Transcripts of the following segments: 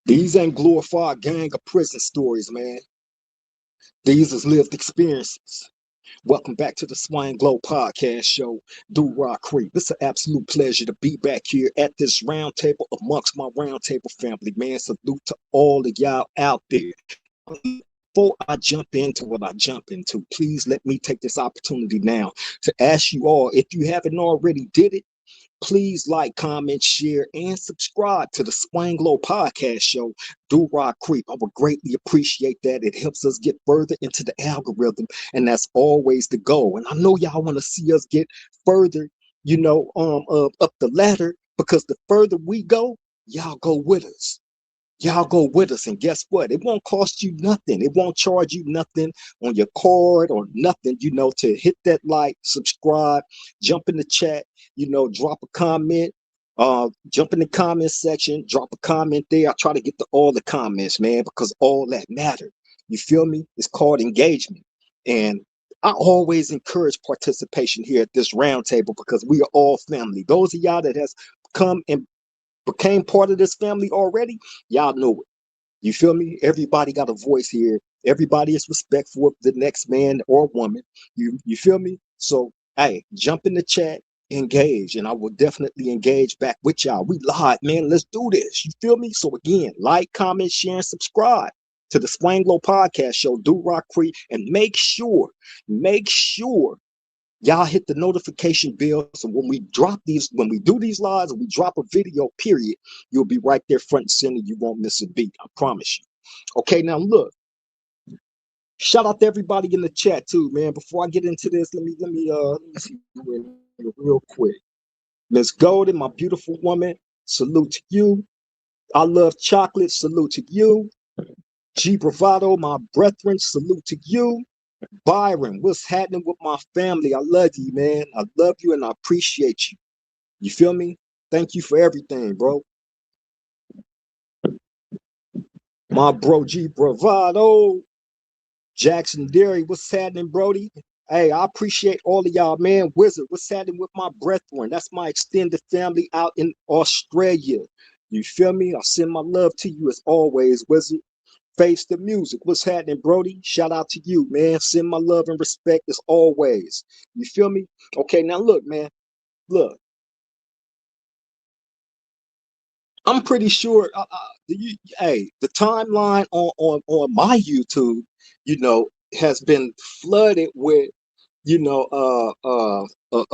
These ain't glorified gang or prison stories, man. These is lived experiences. Welcome back to the Swine Glow Podcast Show. Do Rock Creek. It's an absolute pleasure to be back here at this round table amongst my round table family, man. Salute to all of y'all out there. Before I jump into what I jump into, please let me take this opportunity now to ask you all, if you haven't already did it, please like, comment, share, and subscribe to the Swanglow Podcast Show. Do Rock Creep. I would greatly appreciate that. It helps us get further into the algorithm, and that's always the goal. And I know y'all want to see us get further, up the ladder, because the further we go, y'all go with us. Y'all go with us, and guess what? It won't cost you nothing. It won't charge you nothing on your card or nothing, to hit that like, subscribe, jump in the chat, drop a comment, jump in the comment section, drop a comment there. I try to get to all the comments, man, because all that matter. You feel me? It's called engagement. And I always encourage participation here at this round table because we are all family. Those of y'all that has come and became part of this family already, y'all know it. You feel me? Everybody got a voice here. Everybody is respectful of the next man or woman. You feel me? So, hey, jump in the chat, engage, and I will definitely engage back with y'all. We live, man. Let's do this. You feel me? So again, like, comment, share, and subscribe to the Swanglow Podcast Show. Do Rock Creek, and make sure y'all hit the notification bell, so when we do these lives, and we drop a video, period, you'll be right there front and center. You won't miss a beat. I promise you. Okay, now look. Shout out to everybody in the chat too, man. Before I get into this, let me see real quick. Miss Golden, my beautiful woman, salute to you. I love chocolate, salute to you. G Bravado, my brethren, salute to you. Byron, what's happening with my family? I love you, man. I love you and I appreciate you. You feel me? Thank you for everything, bro. My bro G Bravado. Jackson Derry, what's happening, Brody? Hey, I appreciate all of y'all, man. Wizard, what's happening with my brethren? That's my extended family out in Australia. You feel me? I send my love to you as always, Wizard. Face the music. What's happening, Brody? Shout out to you, man. Send my love and respect as always. You feel me? Okay, now look, man. Look, I'm pretty sure. The timeline on my YouTube, has been flooded with, a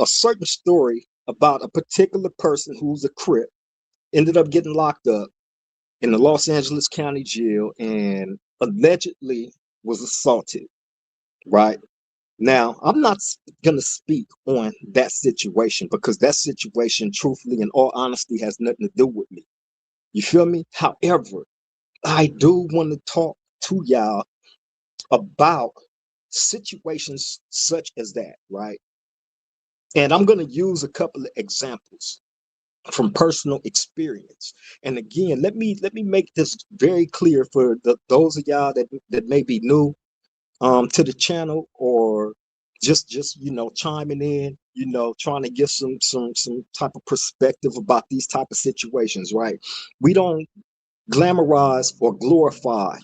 certain story about a particular person who's a Crip, ended up getting locked up in the Los Angeles County Jail and allegedly was assaulted. Right now, I'm not going to speak on that situation because that situation, truthfully, in all honesty, has nothing to do with me. You feel me? However, I do want to talk to y'all about situations such as that, right? And I'm going to use a couple of examples from personal experience. And again, let me make this very clear for those of y'all that may be new to the channel, or just chiming in, trying to get some type of perspective about these type of situations, right? We don't glamorize or glorify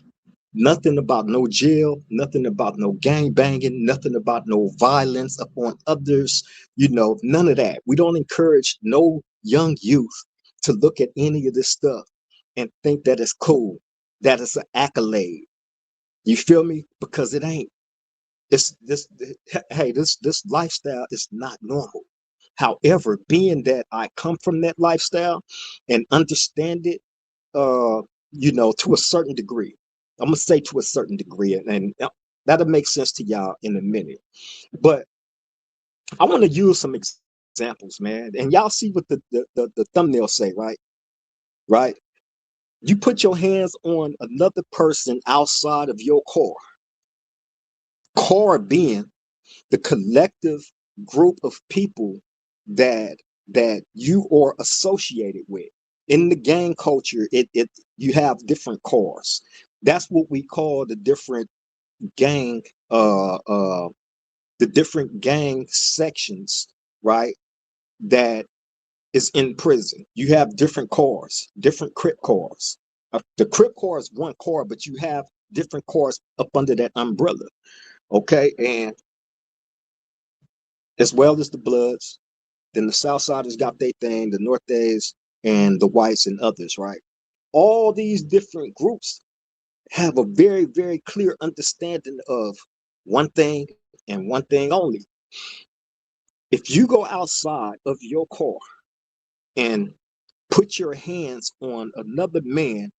nothing about no jail, nothing about no gang banging, nothing about no violence upon others, none of that. We don't encourage no young youth to look at any of this stuff and think that it's cool, that it's an accolade. You feel me? Because it ain't. This lifestyle is not normal. However, being that I come from that lifestyle and understand it, to a certain degree, I'm gonna say to a certain degree, and that'll make sense to y'all in a minute. But I want to use some examples, man, and y'all see what the thumbnail say, right? Right? You put your hands on another person outside of your car being the collective group of people that you are associated with. In the gang culture, it you have different cars. That's what we call the different gang sections, right? That is in prison. You have different cars, different Crip cars. The Crip car is one car, but you have different cars up under that umbrella. Okay, and as well as the Bloods, then the South Siders got their thing, the North Days, and the Whites and others, right? All these different groups have a very, very clear understanding of one thing and one thing only. If you go outside of your car and put your hands on another man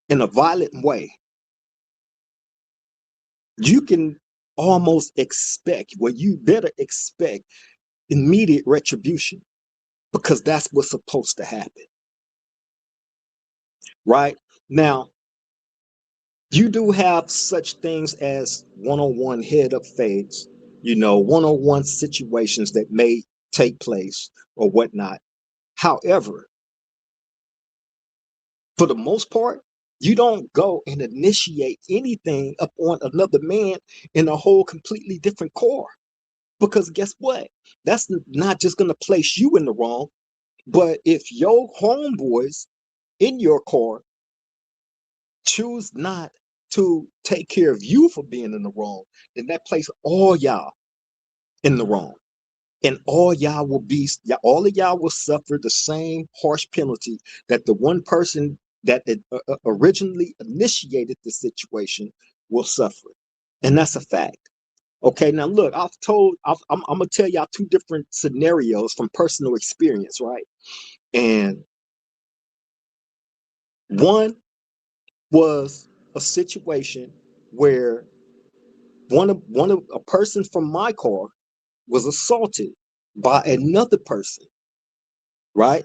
in a violent way, you can almost expect, well, you better expect immediate retribution because that's what's supposed to happen, right? Now, you do have such things as one-on-one head-up fades, one-on-one situations that may take place or whatnot. However, for the most part, you don't go and initiate anything upon another man in a whole completely different car. Because guess what? That's not just going to place you in the wrong, but if your homeboys in your car choose not to take care of you for being in the wrong, then that place all y'all in the wrong. And all of y'all will suffer the same harsh penalty that the one person that originally initiated the situation will suffer. And that's a fact. Okay, now look, I'm gonna tell y'all two different scenarios from personal experience, right? And one was a situation where one of a person from my car was assaulted by another person, right?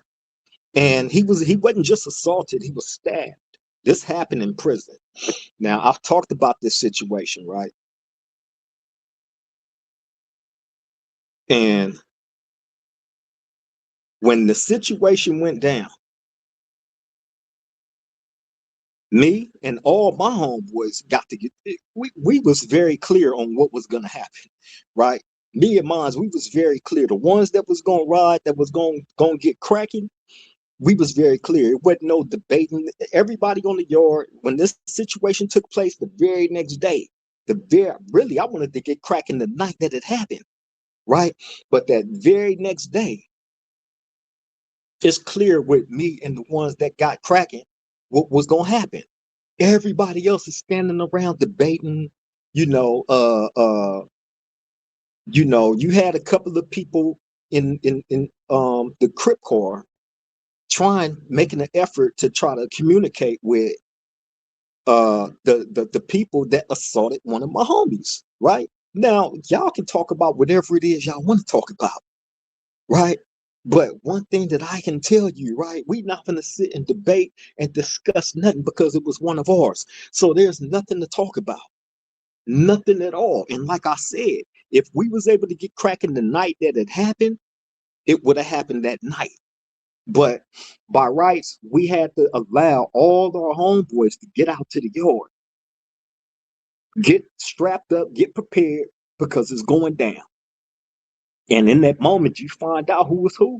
And he wasn't just assaulted, he was stabbed. This happened in prison. Now, I've talked about this situation, right? And when the situation went down, me and all my homeboys got to get we was very clear on what was gonna happen, right? Me and mine, we was very clear. The ones that was gonna ride, that was gonna get cracking, we was very clear. It wasn't no debating. Everybody on the yard, when this situation took place the very next day, really I wanted to get cracking the night that it happened, right? But that very next day, it's clear with me and the ones that got cracking what was gonna happen. Everybody else is standing around debating, you know, uh uh, you had a couple of people in the Crip car making an effort to try to communicate with the people that assaulted one of my homies, right? Now, y'all can talk about whatever it is y'all want to talk about, right? But one thing that I can tell you, right, we not gonna sit and debate and discuss nothing because it was one of ours. So there's nothing to talk about, nothing at all. And like I said, if we was able to get cracking the night that it happened, it would have happened that night. But by rights, we had to allow all our homeboys to get out to the yard, get strapped up, get prepared because it's going down. And in that moment, you find out who was who.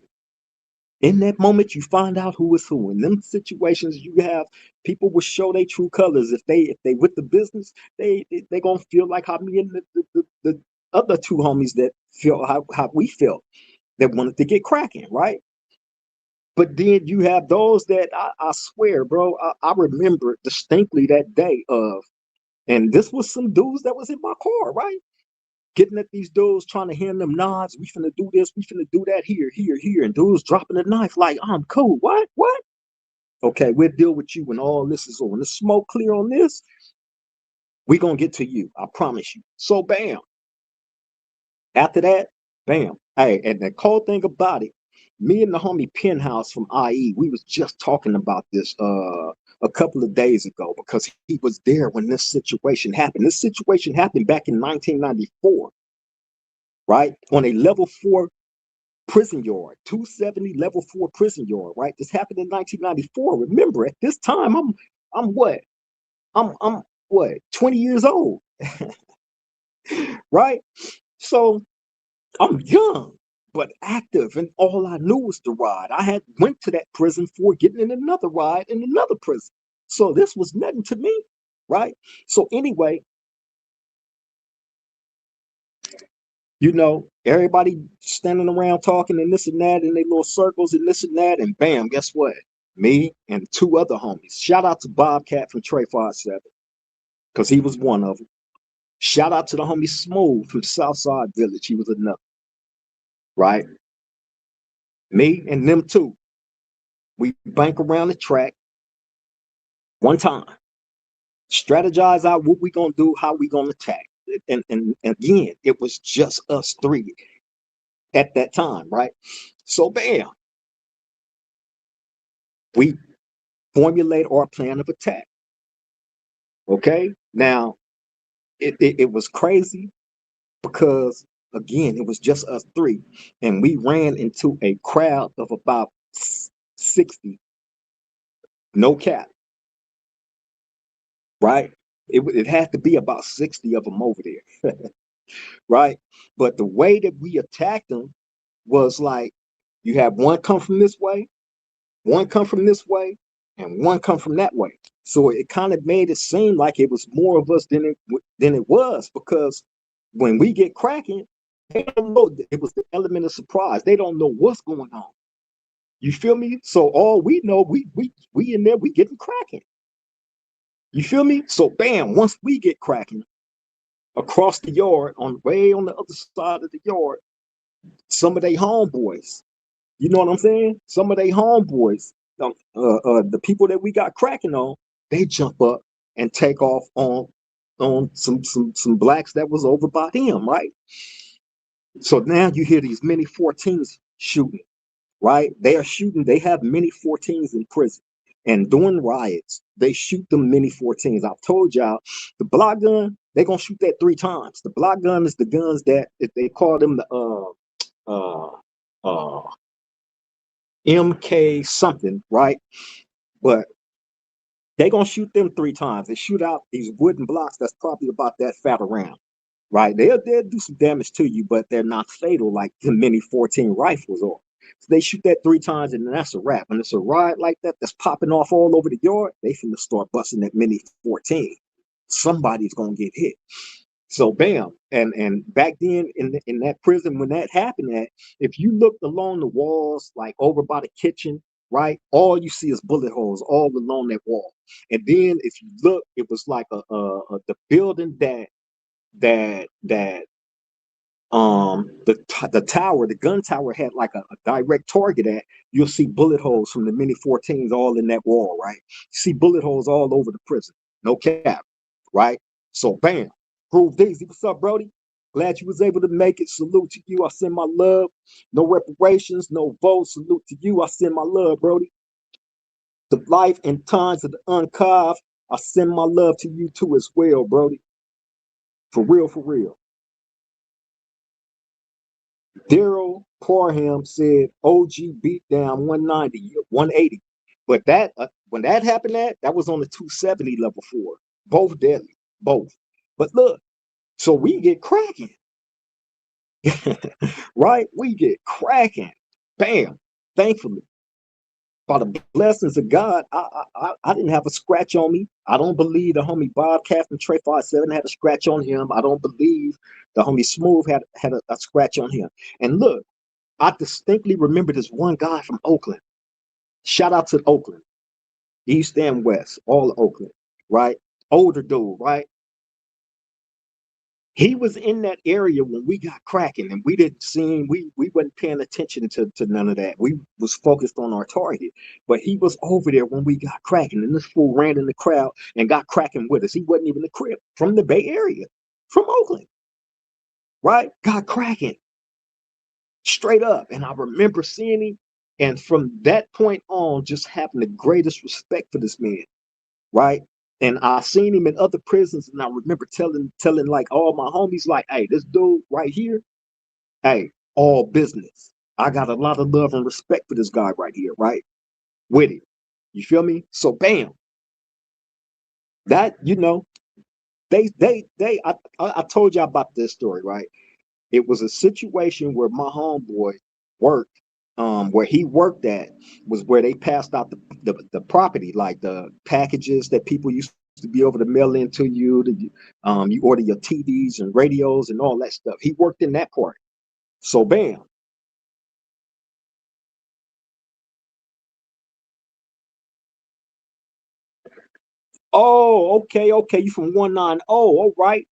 In that moment, you find out who is who. In them situations, you have people will show their true colors. If they with the business, they gonna feel like how me and the other two homies that feel how we felt that wanted to get cracking, right? But then you have those that I swear, bro, I remember distinctly that day of, and this was some dudes that was in my car, right? Getting at these dudes, trying to hand them nods. We finna do this, we finna do that here, here, here. And dudes dropping the knife like, I'm cool. What? What? Okay, we'll deal with you when all this is over. When the smoke clear on this, we gonna get to you. I promise you. So bam. After that, bam. Hey, and the cool thing about it, me and the homie Penthouse from IE, we was just talking about this a couple of days ago because he was there when this situation happened. This situation happened back in 1994, right? On a level 4 prison yard, 270 level 4 prison yard, right? This happened in 1994. Remember, at this time, I'm what? I'm what? 20 years old, right? So I'm young but active, and all I knew was to ride. I had went to that prison for getting in another ride in another prison. So this was nothing to me, right? So anyway, everybody standing around talking and this and that in their little circles and this and that, and bam, guess what? Me and two other homies. Shout out to Bobcat from Trey 57, because he was one of them. Shout out to the homie Smooth from Southside Village. He was another, right? Me and them two. We bank around the track one time, strategize out what we gonna do, how we gonna attack. And again, it was just us three at that time, right? So bam, we formulate our plan of attack. Okay. Now it was crazy because again, it was just us three, and we ran into a crowd of about 60, no cap, right? It had to be about 60 of them over there, right? But the way that we attacked them was like, you have one come from this way, one come from this way, and one come from that way. So it kind of made it seem like it was more of us than it was, because when we get cracking, they don't know. It was the element of surprise. They don't know what's going on. You feel me? So all we know, we in there, we getting cracking. You feel me? So bam, once we get cracking across the yard, on way on the other side of the yard, some of they homeboys, you know what I'm saying? Some of they homeboys, the people that we got cracking on, they jump up and take off on some blacks that was over by them, right? So now you hear these mini 14s shooting, right? They are shooting. They have mini 14s in prison, and during riots, they shoot them mini 14s. I've told y'all, the block gun, they gonna shoot that 3 times. The block gun is the guns that they call them the uh uh MK something, right? But they gonna shoot them 3 times. They shoot out these wooden blocks that's probably about that fat around, right? They'll do some damage to you, but they're not fatal like the mini 14 rifles are. So they shoot that 3 times, and then that's a wrap. And it's a riot like that that's popping off all over the yard. They finna start busting that mini 14. Somebody's gonna get hit. So bam, and back then in that prison when that happened, at if you looked along the walls, like over by the kitchen, right, all you see is bullet holes all along that wall. And then if you look, it was like the building that the tower, the gun tower had like a direct target at. You'll see bullet holes from the mini 14s all in that wall, right? You see bullet holes all over the prison, no cap, right? So bam, Groove Daisy, what's up, Brody? Glad you was able to make it. Salute to you. I send my love. No reparations, no votes. Salute to you. I send my love, Brody. The life and times of the uncarved, I send my love to you too as well, Brody. For real, for real. Daryl Parham said OG beat down 190, 180. But that when that happened, that was on the 270 level 4. Both deadly, both. But look, so we get cracking, right? We get cracking. Bam. Thankfully, by the blessings of God, I didn't have a scratch on me. I don't believe the homie Bobcat from Trey 57 had a scratch on him. I don't believe the homie Smooth had a scratch on him. And look, I distinctly remember this one guy from Oakland. Shout out to Oakland, East and West, all of Oakland, right? Older dude, right? He was in that area when we got cracking, and we didn't see him. We wasn't paying attention to none of that. We was focused on our target. But he was over there when we got cracking, and this fool ran in the crowd and got cracking with us. He wasn't even the crib from the Bay Area, from Oakland, right? Got cracking straight up. And I remember seeing him. And from that point on, just having the greatest respect for this man, right? And I seen him in other prisons, and I remember telling like all my homies, like, hey, this dude right here, hey, all business. I got a lot of love and respect for this guy right here, right? With it. You feel me? So bam. That, I told you about this story, right? It was a situation where my homeboy worked where he worked at was where they passed out the property, like the packages that people used to be able to mail into you. You order your TVs and radios and all that stuff. He worked in that part. So bam. Oh, okay, okay. You from 190. All right.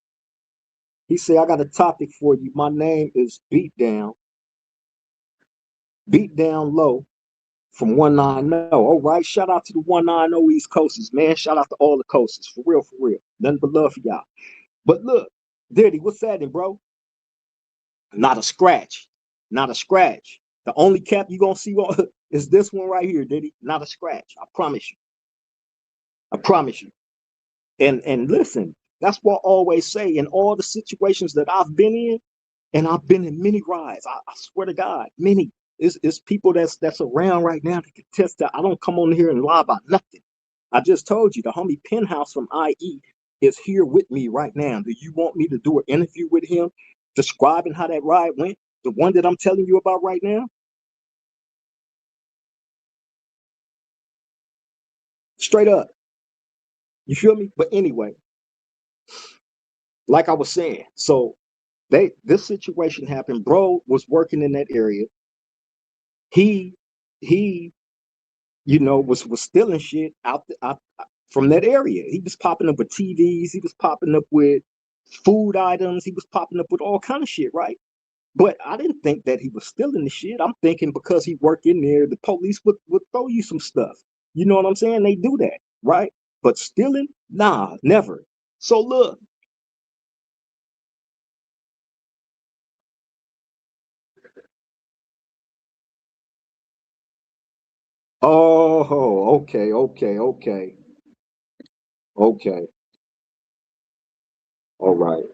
He said, I got a topic for you. My name is Beat Down Low from 190. All right. Shout out to the 190 East Coasters, man. Shout out to all the coasters. For real, for real. Nothing but love for y'all. But look, Diddy, what's happening, bro? Not a scratch. Not a scratch. The only cap you gonna see is this one right here, Diddy. Not a scratch. I promise you. I promise you. And listen, that's what I always say in all the situations that I've been in, and I've been in many rides. I swear to God, many. It's people that's around right now that can test that I don't come on here and lie about nothing. I just told you the homie Penthouse from IE is here with me right now. Do you want me to do an interview with him describing how that ride went? The one that I'm telling you about right now? Straight up. You feel me? But anyway, like I was saying, so this situation happened. Bro was working in that area. He he was stealing shit out from that area. He was popping up with TVs. He was popping up with food items. He was popping up with all kind of shit, right? But I didn't think that he was stealing the shit. I'm thinking because he worked in there, the police would throw you some stuff. You know what I'm saying? They do that, right? But stealing, nah, never. So look, oh, okay, okay, okay, okay, all right.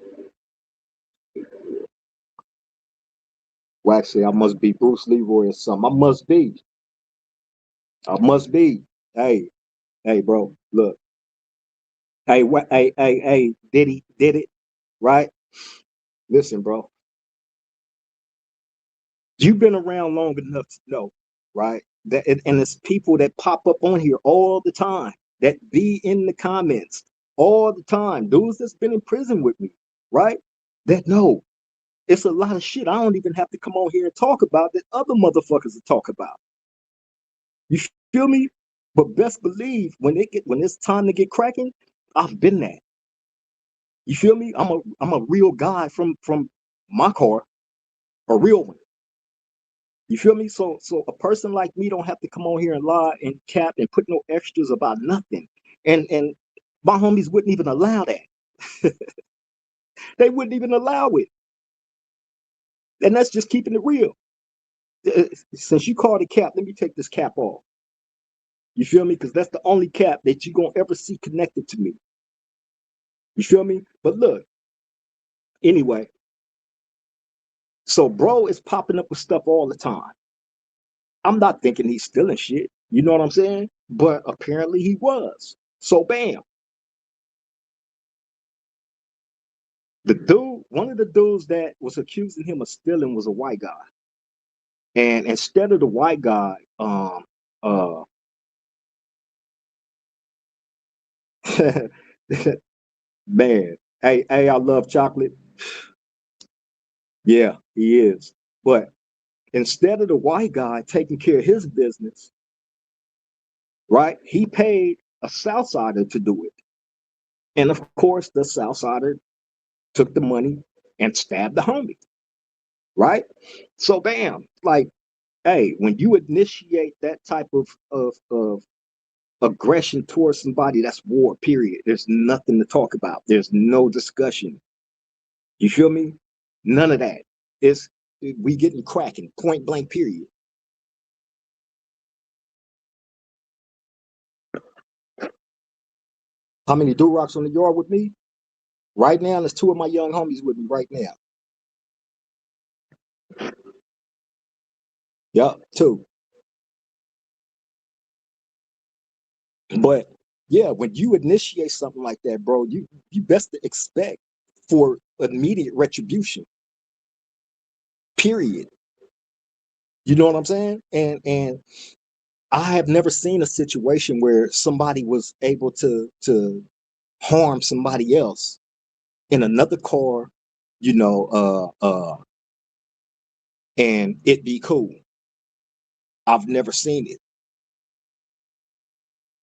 Well, actually, I must be Bruce Leroy or something. I must be. I must be. Hey, hey, bro, look. Hey, what? Hey, did it, right? Listen, bro. You've been around long enough to know, right? That and it's people that pop up on here all the time that be in the comments all the time. Dudes that's been in prison with me, right? That know it's a lot of shit I don't even have to come on here and talk about that other motherfuckers will talk about. You feel me? But best believe when it's time to get cracking, I've been that. You feel me? I'm a real guy from my car, a real one. You feel me? So a person like me don't have to come on here and lie and cap and put no extras about nothing. And my homies wouldn't even allow that. They wouldn't even allow it. And that's just keeping it real. Since you called it cap, let me take this cap off. You feel me? Because that's the only cap that you're gonna ever see connected to me. You feel me? But look, anyway, so bro is popping up with stuff all the time. I'm not thinking he's stealing shit. You know what I'm saying? But apparently he was. So bam. One of the dudes that was accusing him of stealing was a white guy. And instead of the white guy, uh man, hey, I love chocolate. Yeah, he is. But instead of the white guy taking care of his business, right, he paid a Southsider to do it. And of course, the Southsider took the money and stabbed the homie, right? So bam, like, hey, when you initiate that type of aggression towards somebody, that's war, period. There's nothing to talk about. There's no discussion. You feel me? None of that. It's we getting cracking, point blank, period. How many do rocks on the yard with me? Right now, there's two of my young homies with me right now. Yup, two. But yeah, when you initiate something like that, bro, you best to expect for immediate retribution. Period. You know what I'm saying? And I have never seen a situation where somebody was able to harm somebody else in another car, you know, and it be cool. I've never seen it.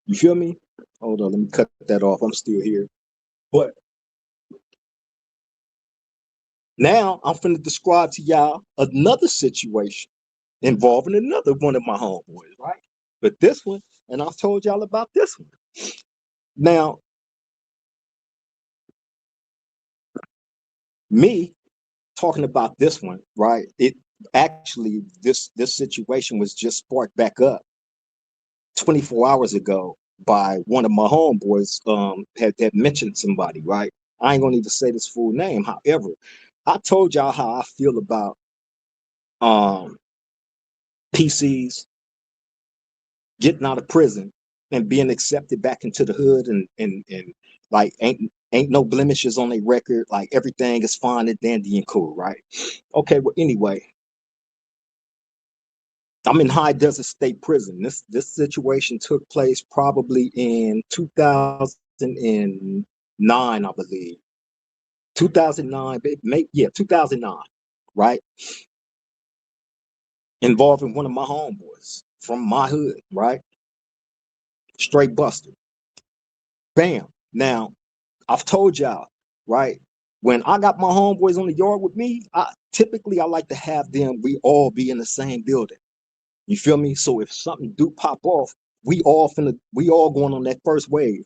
You feel me? Hold on, let me cut that off. I'm still here. But now I'm finna describe to y'all another situation involving another one of my homeboys, right? But this one, and I've told y'all about this one. Now, me talking about this one, right? It actually this situation was just sparked back up 24 hours ago by one of my homeboys had mentioned somebody, right? I ain't gonna even say this full name. However, I told y'all how I feel about um PCs getting out of prison and being accepted back into the hood and like ain't no blemishes on their record, like everything is fine and dandy and cool, right? Okay, well anyway, I'm in High Desert State Prison. This situation took place probably in 2009, I believe. 2009, yeah, 2009, right? Involving one of my homeboys from my hood, right? Straight buster. Bam. Now, I've told y'all, right? When I got my homeboys on the yard with me, I like to have them, we all be in the same building. You feel me? So if something do pop off, we all going on that first wave.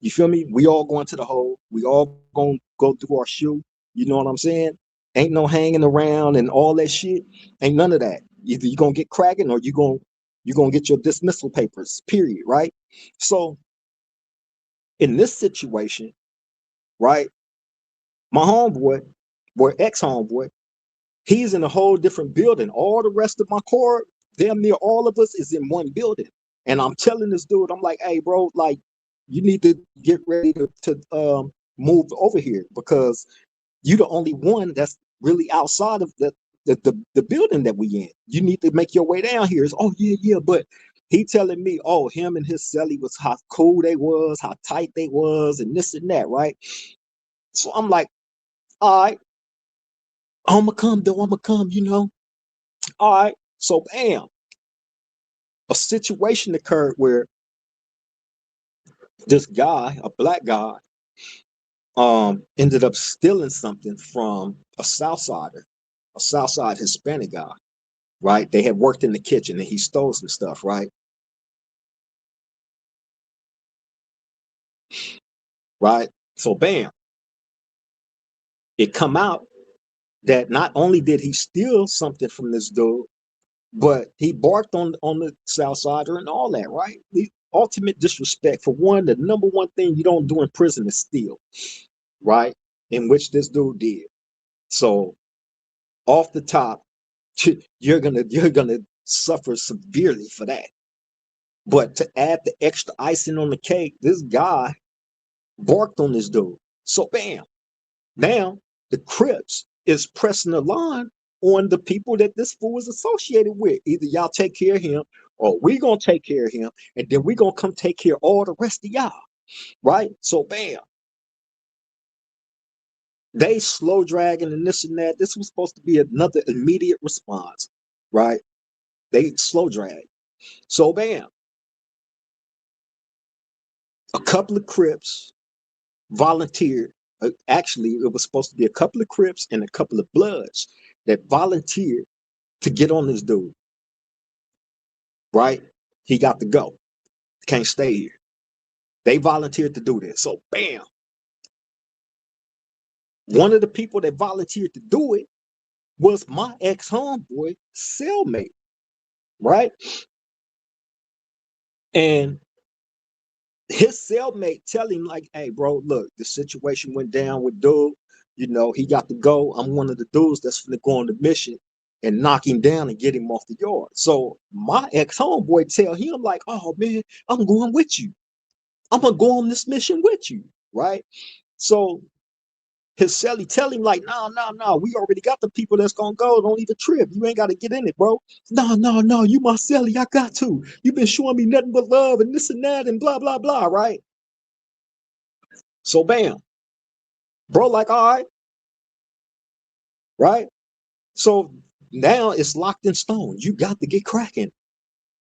You feel me? We all going to the hole. We all gonna go through our shoe. You know what I'm saying? Ain't no hanging around and all that shit. Ain't none of that. Either you gonna get cracking or you gonna get your dismissal papers. Period. Right? So in this situation, right, my homeboy, or ex-homeboy, he's in a whole different building. All the rest of my core, damn near all of us, is in one building. And I'm telling this dude, I'm like, hey, bro, like, you need to get ready to move over here because you're the only one that's really outside of the building that we in. You need to make your way down here. It's, oh, yeah, yeah. But he telling me, oh, him and his celly was how cool they was, how tight they was, and this and that, right? So I'm like, all right, I'ma come though, I'ma come, you know. All right. So bam, a situation occurred where this guy, a black guy, ended up stealing something from a Southside Hispanic guy, right? They had worked in the kitchen and he stole some stuff, right? Right. So bam, it come out that not only did he steal something from this dude, but he barked on the Southsider and all that, right? The ultimate disrespect. For one, the number one thing you don't do in prison is steal, right? In which this dude did. So off the top, you're gonna suffer severely for that. But to add the extra icing on the cake, this guy barked on this dude. So bam, now the Crips is pressing the line on the people that this fool is associated with. Either y'all take care of him or we gonna take care of him, and then we gonna come take care of all the rest of y'all. Right? So bam, they slow dragging and this and that. This was supposed to be another immediate response, right? They slow drag. So bam, a couple of Crips volunteered. Actually, it was supposed to be a couple of Crips and a couple of Bloods that volunteered to get on this dude. Right? He got to go. Can't stay here. They volunteered to do this. So bam. One of the people that volunteered to do it was my ex-homeboy cellmate. Right? And his cellmate tell him, like, hey, bro, look, the situation went down with dude. You know, he got to go. I'm one of the dudes that's gonna go on the mission and knock him down and get him off the yard. So my ex-homeboy tell him, like, oh man, I'm going with you. I'm gonna go on this mission with you, right? So His celly tell him like, nah, we already got the people that's gonna go. Don't even trip. You ain't gotta get in it, bro. No, you my celly. I got to. You been showing me nothing but love and this and that and blah, blah, blah, right? So bam, bro, like, all right, right? So now it's locked in stone. You got to get cracking.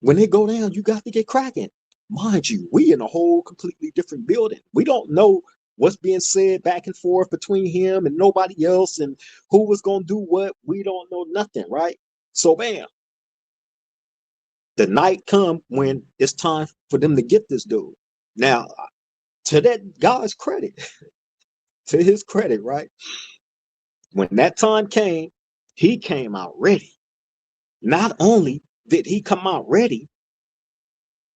When it go down, you got to get cracking. Mind you, we in a whole completely different building. We don't know what's being said back and forth between him and nobody else and who was going to do what. We don't know nothing, right? So bam, the night come when it's time for them to get this dude. Now, to that guy's credit, to his credit, right? When that time came, he came out ready. Not only did he come out ready,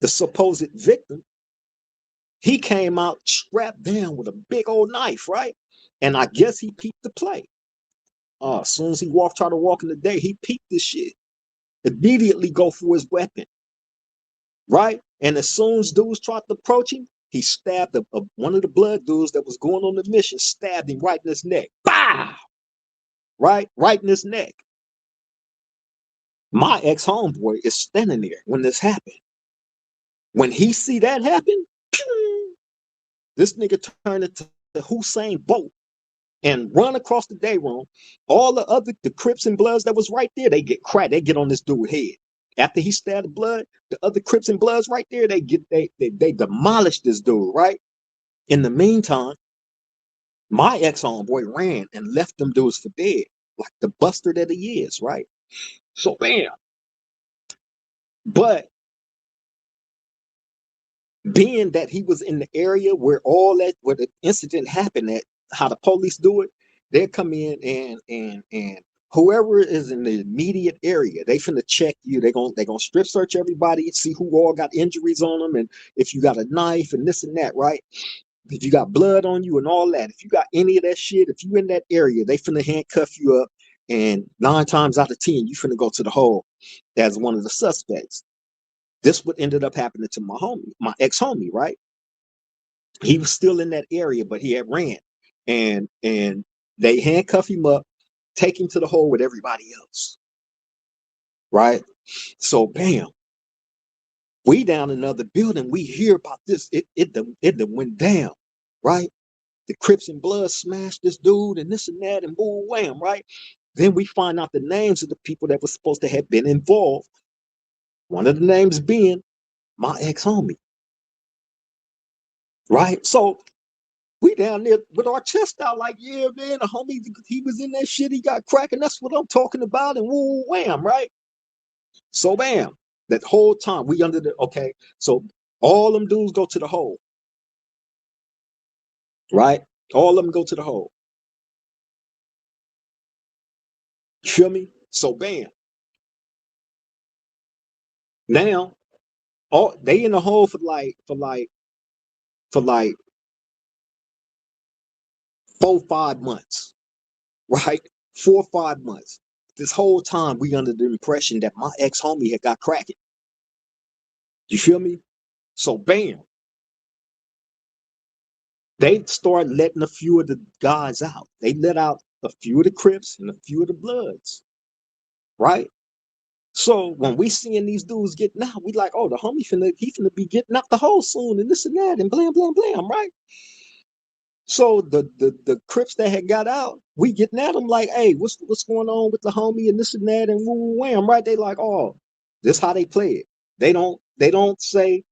the supposed victim, he came out strapped down with a big old knife, right? And I guess he peeped the play. As soon as he tried to walk in the day, he peeped this shit. Immediately go for his weapon, right? And as soon as dudes tried to approach him, he stabbed one of the blood dudes that was going on the mission, stabbed him right in his neck. Bow! Right in his neck. My ex-homeboy is standing there when this happened. When he see that happen, this nigga turned into Hussein Bolt and run across the day room. All the Crips and Bloods that was right there, they get cracked. They get on this dude's head. After he stabbed the blood, the other Crips and Bloods right there, they demolish this dude, right? In the meantime, my ex-homeboy ran and left them dudes for dead, like the buster that he is, right? So bam. But being that he was in the area where where the incident happened at, how the police do it, they come in and whoever is in the immediate area, they finna check you. They gonna strip search everybody, see who all got injuries on them, and if you got a knife and this and that, right? If you got blood on you and all that, if you got any of that shit, if you in that area, they finna handcuff you up, and 9 times out of 10, you finna go to the hole as one of the suspects. This what ended up happening to my ex-homie, right? He was still in that area, but he had ran. And they handcuff him up, take him to the hole with everybody else. Right? So bam. We down in another building. We hear about this. It went down, right? The Crips and Bloods smashed this dude and this and that and boom, wham, right? Then we find out the names of the people that were supposed to have been involved. One of the names being my ex-homie. Right? So we down there with our chest out like, yeah, man, the homie, he was in that shit. He got cracking. That's what I'm talking about. And woo, wham, right? So bam, that whole time we under the, okay. So all them dudes go to the hole, right? All of them go to the hole. You feel me? So bam. Now, all they in the hole for like 4 or 5 months, right? 4 or 5 months. This whole time we under the impression that my ex-homie had got cracking. You feel me? So bam. They started letting a few of the guys out. They let out a few of the Crips and a few of the Bloods, right? So when we seeing these dudes getting out, we like, oh, the homie finna be getting out the hole soon and this and that and blam, blam, blam, right? So the Crips that had got out, we getting at them like, hey, what's going on with the homie and this and that and woo, wham, right? They like, oh, this how they play it. They don't say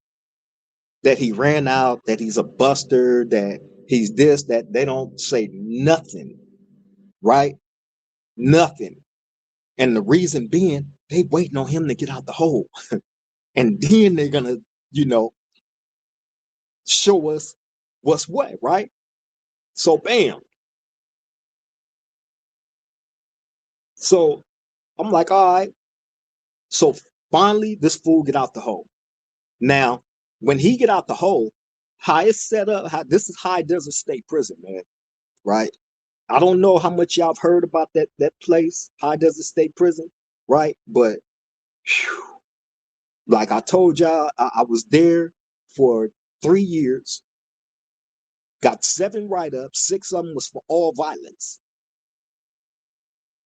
that he ran out, that he's a buster, that he's this, that they don't say nothing, right? Nothing. And the reason being, they waiting on him to get out the hole. And then they're gonna, show us what's what, right? So bam. So I'm like, all right. So finally, this fool get out the hole. Now, when he get out the hole, how it's set up, this is High Desert State Prison, man, right? I don't know how much y'all have heard about that place, High Desert State Prison, right? But whew, like I told y'all, I was there for 3 years. Got 7 write-ups. 6 of them was for all violence.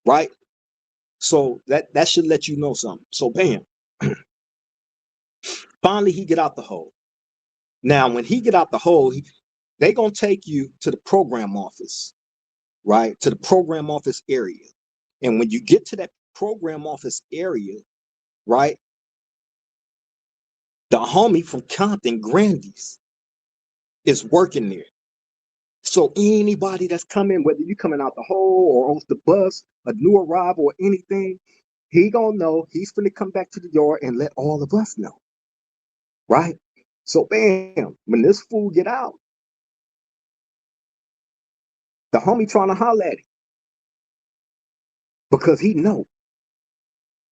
Right? So that should let you know something. So bam. Finally, he get out the hole. Now, when he get out the hole, they gonna take you to the program office, right? To the program office area. And when you get to that program office area, right, the homie from Compton, Grandy's, is working there. So anybody that's coming, whether you coming out the hole or off the bus, a new arrival or anything, he gonna know he's gonna come back to the yard and let all of us know, right? So bam, when this fool get out, the homie trying to holler at him because he know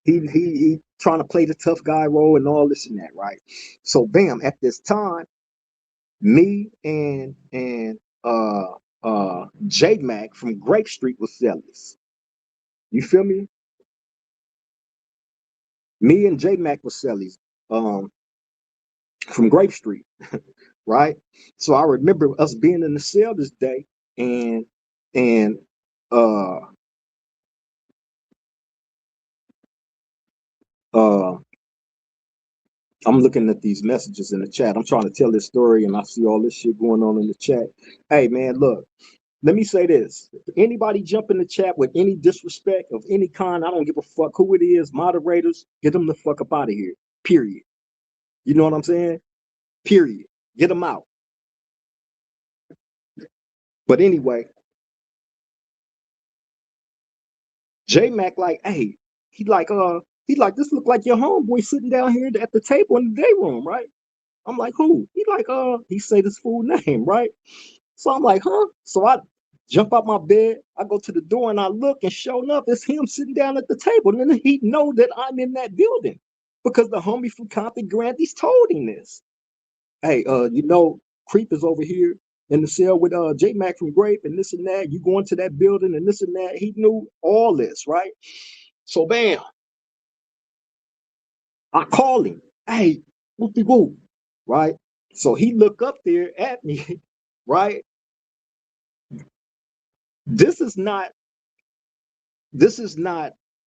he trying to play the tough guy role and all this and that, right? So bam, at this time, me and J Mac from Grape Street was sellers. You feel me? Me and J Mac was sellers from Grape Street, right? So I remember us being in the cell this day, and uh uh I'm looking at these messages in the chat. I'm trying to tell this story and I see all this shit going on in the chat. Hey man, look, let me say this. If anybody jump in the chat with any disrespect of any kind, I don't give a fuck who it is, moderators, get them the fuck up out of here. Period. You know what I'm saying? Period. Get them out. But anyway, J Mac like, hey, he like, this look like your homeboy sitting down here at the table in the day room, right? I'm like, who? He like, he say this fool name, right? So I'm like, huh? So I jump out my bed, I go to the door and I look, and sure enough, it's him sitting down at the table. And then he know that I'm in that building because the homie from Compton Grandy's told him this. Hey, Creep is over here in the cell with J Mac from Grape and this and that. You going to that building and this and that. He knew all this, right? So bam, I call him. Hey, whoop de whoop, right? So he look up there at me, right? This is not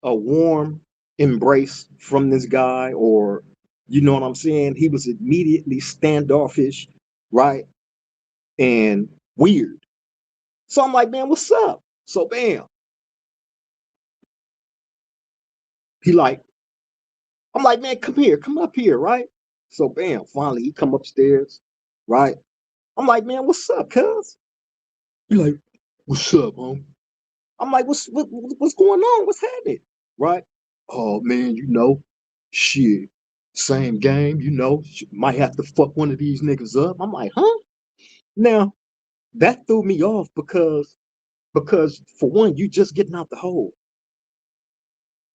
a warm embrace from this guy, or you know what I'm saying? He was immediately standoffish, right? And weird. So I'm like, man, what's up? So bam. He like, I'm like, man, come here, come up here, right? So bam, finally he come upstairs, right? I'm like, man, what's up, cuz? He like, what's up, homie? I'm like, what's going on? What's happening? Right? Oh man, shit, same game, might have to fuck one of these niggas up. I'm like, huh? Now that threw me off because for one, you just getting out the hole.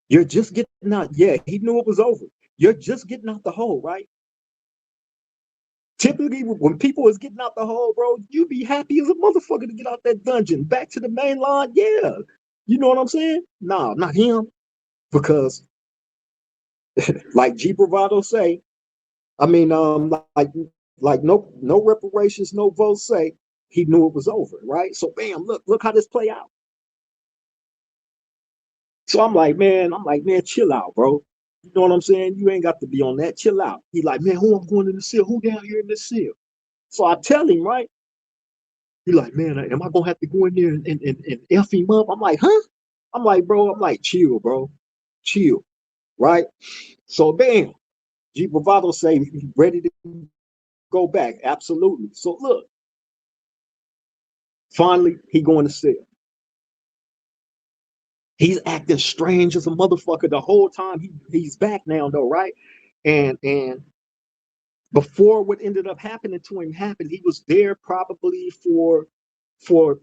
You're just getting out. Yeah, he knew it was over. You're just getting out the hole, right? Typically, when people is getting out the hole, bro, you be happy as a motherfucker to get out that dungeon. Back to the main line, yeah. You know what I'm saying? Nah, not him. Because like G Bravado say, I mean, like no reparations, no votes say, he knew it was over, right? So bam, look how this play out. So I'm like, man, chill out, bro. You know what I'm saying? You ain't got to be on that. Chill out. He like, man, who I'm going in the cell? Who down here in the cell? So I tell him, right? He like, man, am I gonna have to go in there and F him up? I'm like, huh? I'm like, bro, chill, bro. Chill. Right? So bam, G Bravado say he ready to go back. Absolutely. So look, finally he going to cell. He's acting strange as a motherfucker the whole time. He's back now though, right? And before what ended up happening to him happened, he was there probably for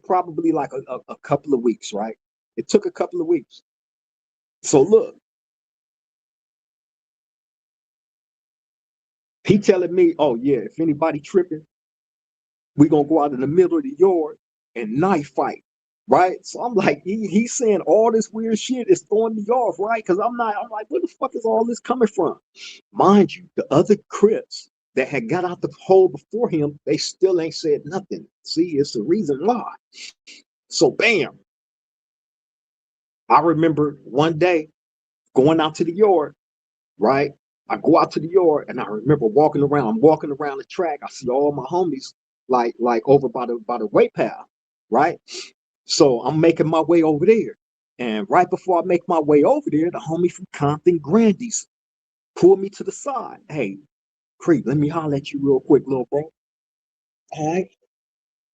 probably like a couple of weeks, right? It took a couple of weeks. So look, he telling me, oh yeah, if anybody tripping, we gonna go out in the middle of the yard and knife fight, right? So I'm like, he's saying all this weird shit is throwing me off, right? Because I'm like, where the fuck is all this coming from? Mind you, the other Crips that had got out the hole before him, they still ain't said nothing. See, it's the reason why. So bam, I remember one day going out to the yard, right? I go out to the yard and I remember walking around. I'm walking around the track. I see all my homies like over by the weight path, right? So I'm making my way over there. And right before I make my way over there, the homie from Compton Grandy's pulled me to the side. Hey, Creep, let me holler at you real quick, little bro. All right.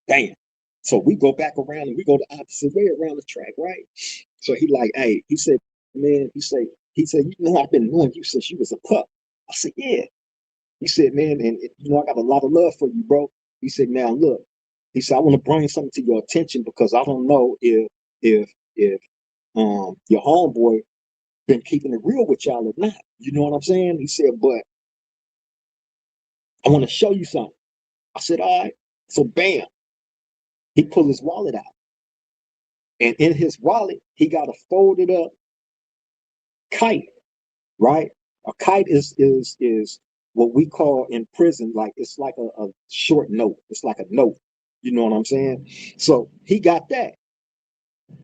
Damn. So we go back around and we go the opposite way around the track, right? So he like, hey, he said, man, he said, you know, I've been knowing you since you was a pup. I said, yeah. He said, man, and you know, I got a lot of love for you, bro. He said, now look, he said, I want to bring something to your attention because I don't know if your homeboy been keeping it real with y'all or not. You know what I'm saying? He said, but I want to show you something. I said, all right. So bam, he pulled his wallet out. And in his wallet, he got a folded up kite, right? A kite is what we call in prison, like it's like a short note. It's like a note. You know what I'm saying? So he got that.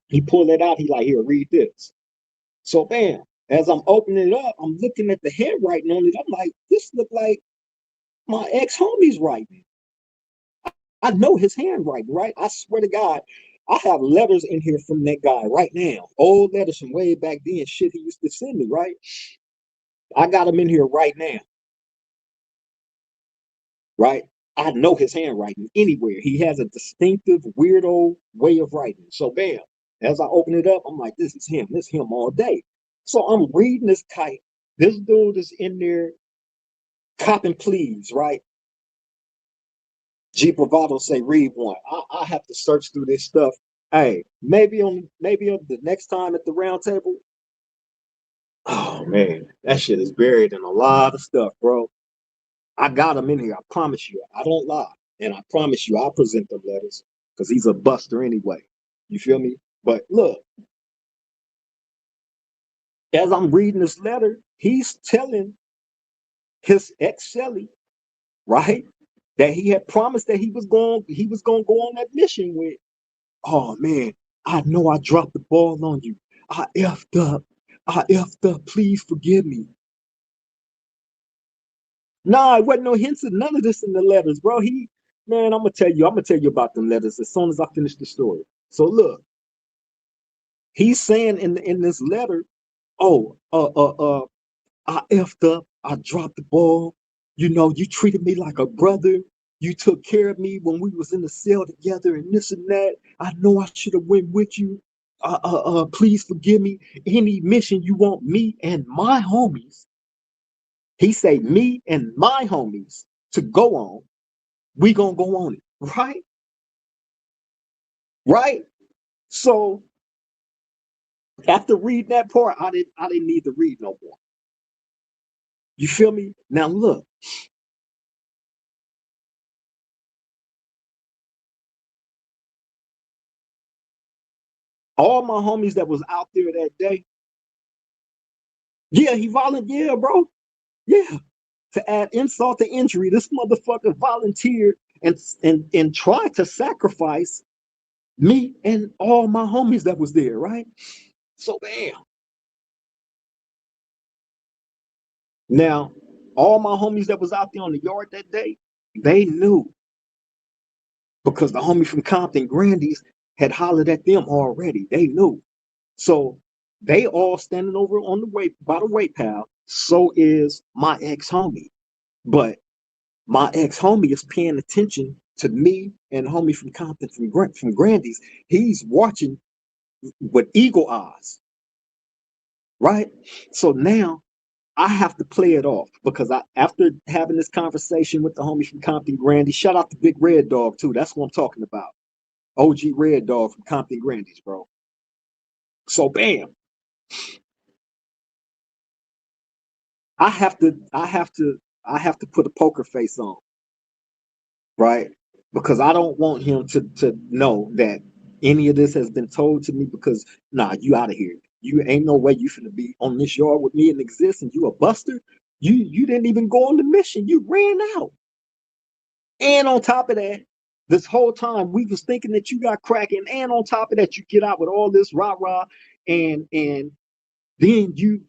He pulled it out. He like, here, read this. So bam, as I'm opening it up, I'm looking at the handwriting on it. I'm like, this look like my ex-homie's writing. I know his handwriting, right? I swear to God, I have letters in here from that guy right now. Old letters from way back then, shit he used to send me, right? I got them in here right now, right? I know his handwriting anywhere. He has a distinctive, weirdo way of writing. So bam, as I open it up, I'm like, this is him. This is him all day. So I'm reading this kite. This dude is in there copping pleas, right? G Bravado say read one. I have to search through this stuff. Hey, maybe on the next time at the round table. Oh man, that shit is buried in a lot of stuff, bro. I got him in here. I promise you. I don't lie, and I promise you, I'll present the letters because he's a buster anyway. You feel me? But look, as I'm reading this letter, he's telling his ex Shelly, right, that he had promised that he was going to go on that mission with. Oh man, I know I dropped the ball on you. I effed up. I effed up. Please forgive me. Nah, it wasn't no hints of none of this in the letters, bro. Man, I'm gonna tell you about them letters as soon as I finish the story. So look, he's saying in this letter, oh, I effed up. I dropped the ball. You know, you treated me like a brother. You took care of me when we was in the cell together and this and that. I know I should have went with you. Please forgive me. Any mission you want me and my homies, he say me and my homies to go on, we gonna go on it. Right? Right? So after reading that part, I didn't need to read no more. You feel me? Now look, all my homies that was out there that day, yeah, he volunteered, yeah, bro. Yeah. To add insult to injury, this motherfucker volunteered and tried to sacrifice me and all my homies that was there, right? So bam. Now, all my homies that was out there on the yard that day, they knew because the homie from Compton Grandy's had hollered at them already. They knew. So they all standing over on the way by the weight pal. So is my ex-homie. But my ex-homie is paying attention to me and homie from Compton from Grandy's. He's watching with eagle eyes, right? So now I have to play it off because after having this conversation with the homie from Compton Grandy, shout out to Big Red Dog too. That's what I'm talking about. OG Red Dog from Compton Grandy's, bro. So bam, I have to, I have to, I have to put a poker face on, right? Because I don't want him to know that any of this has been told to me. Because nah, you out of here. You ain't no way you finna be on this yard with me and exist, and you a buster. You didn't even go on the mission. You ran out. And on top of that, this whole time we was thinking that you got cracking, and on top of that, you get out with all this rah-rah, and then you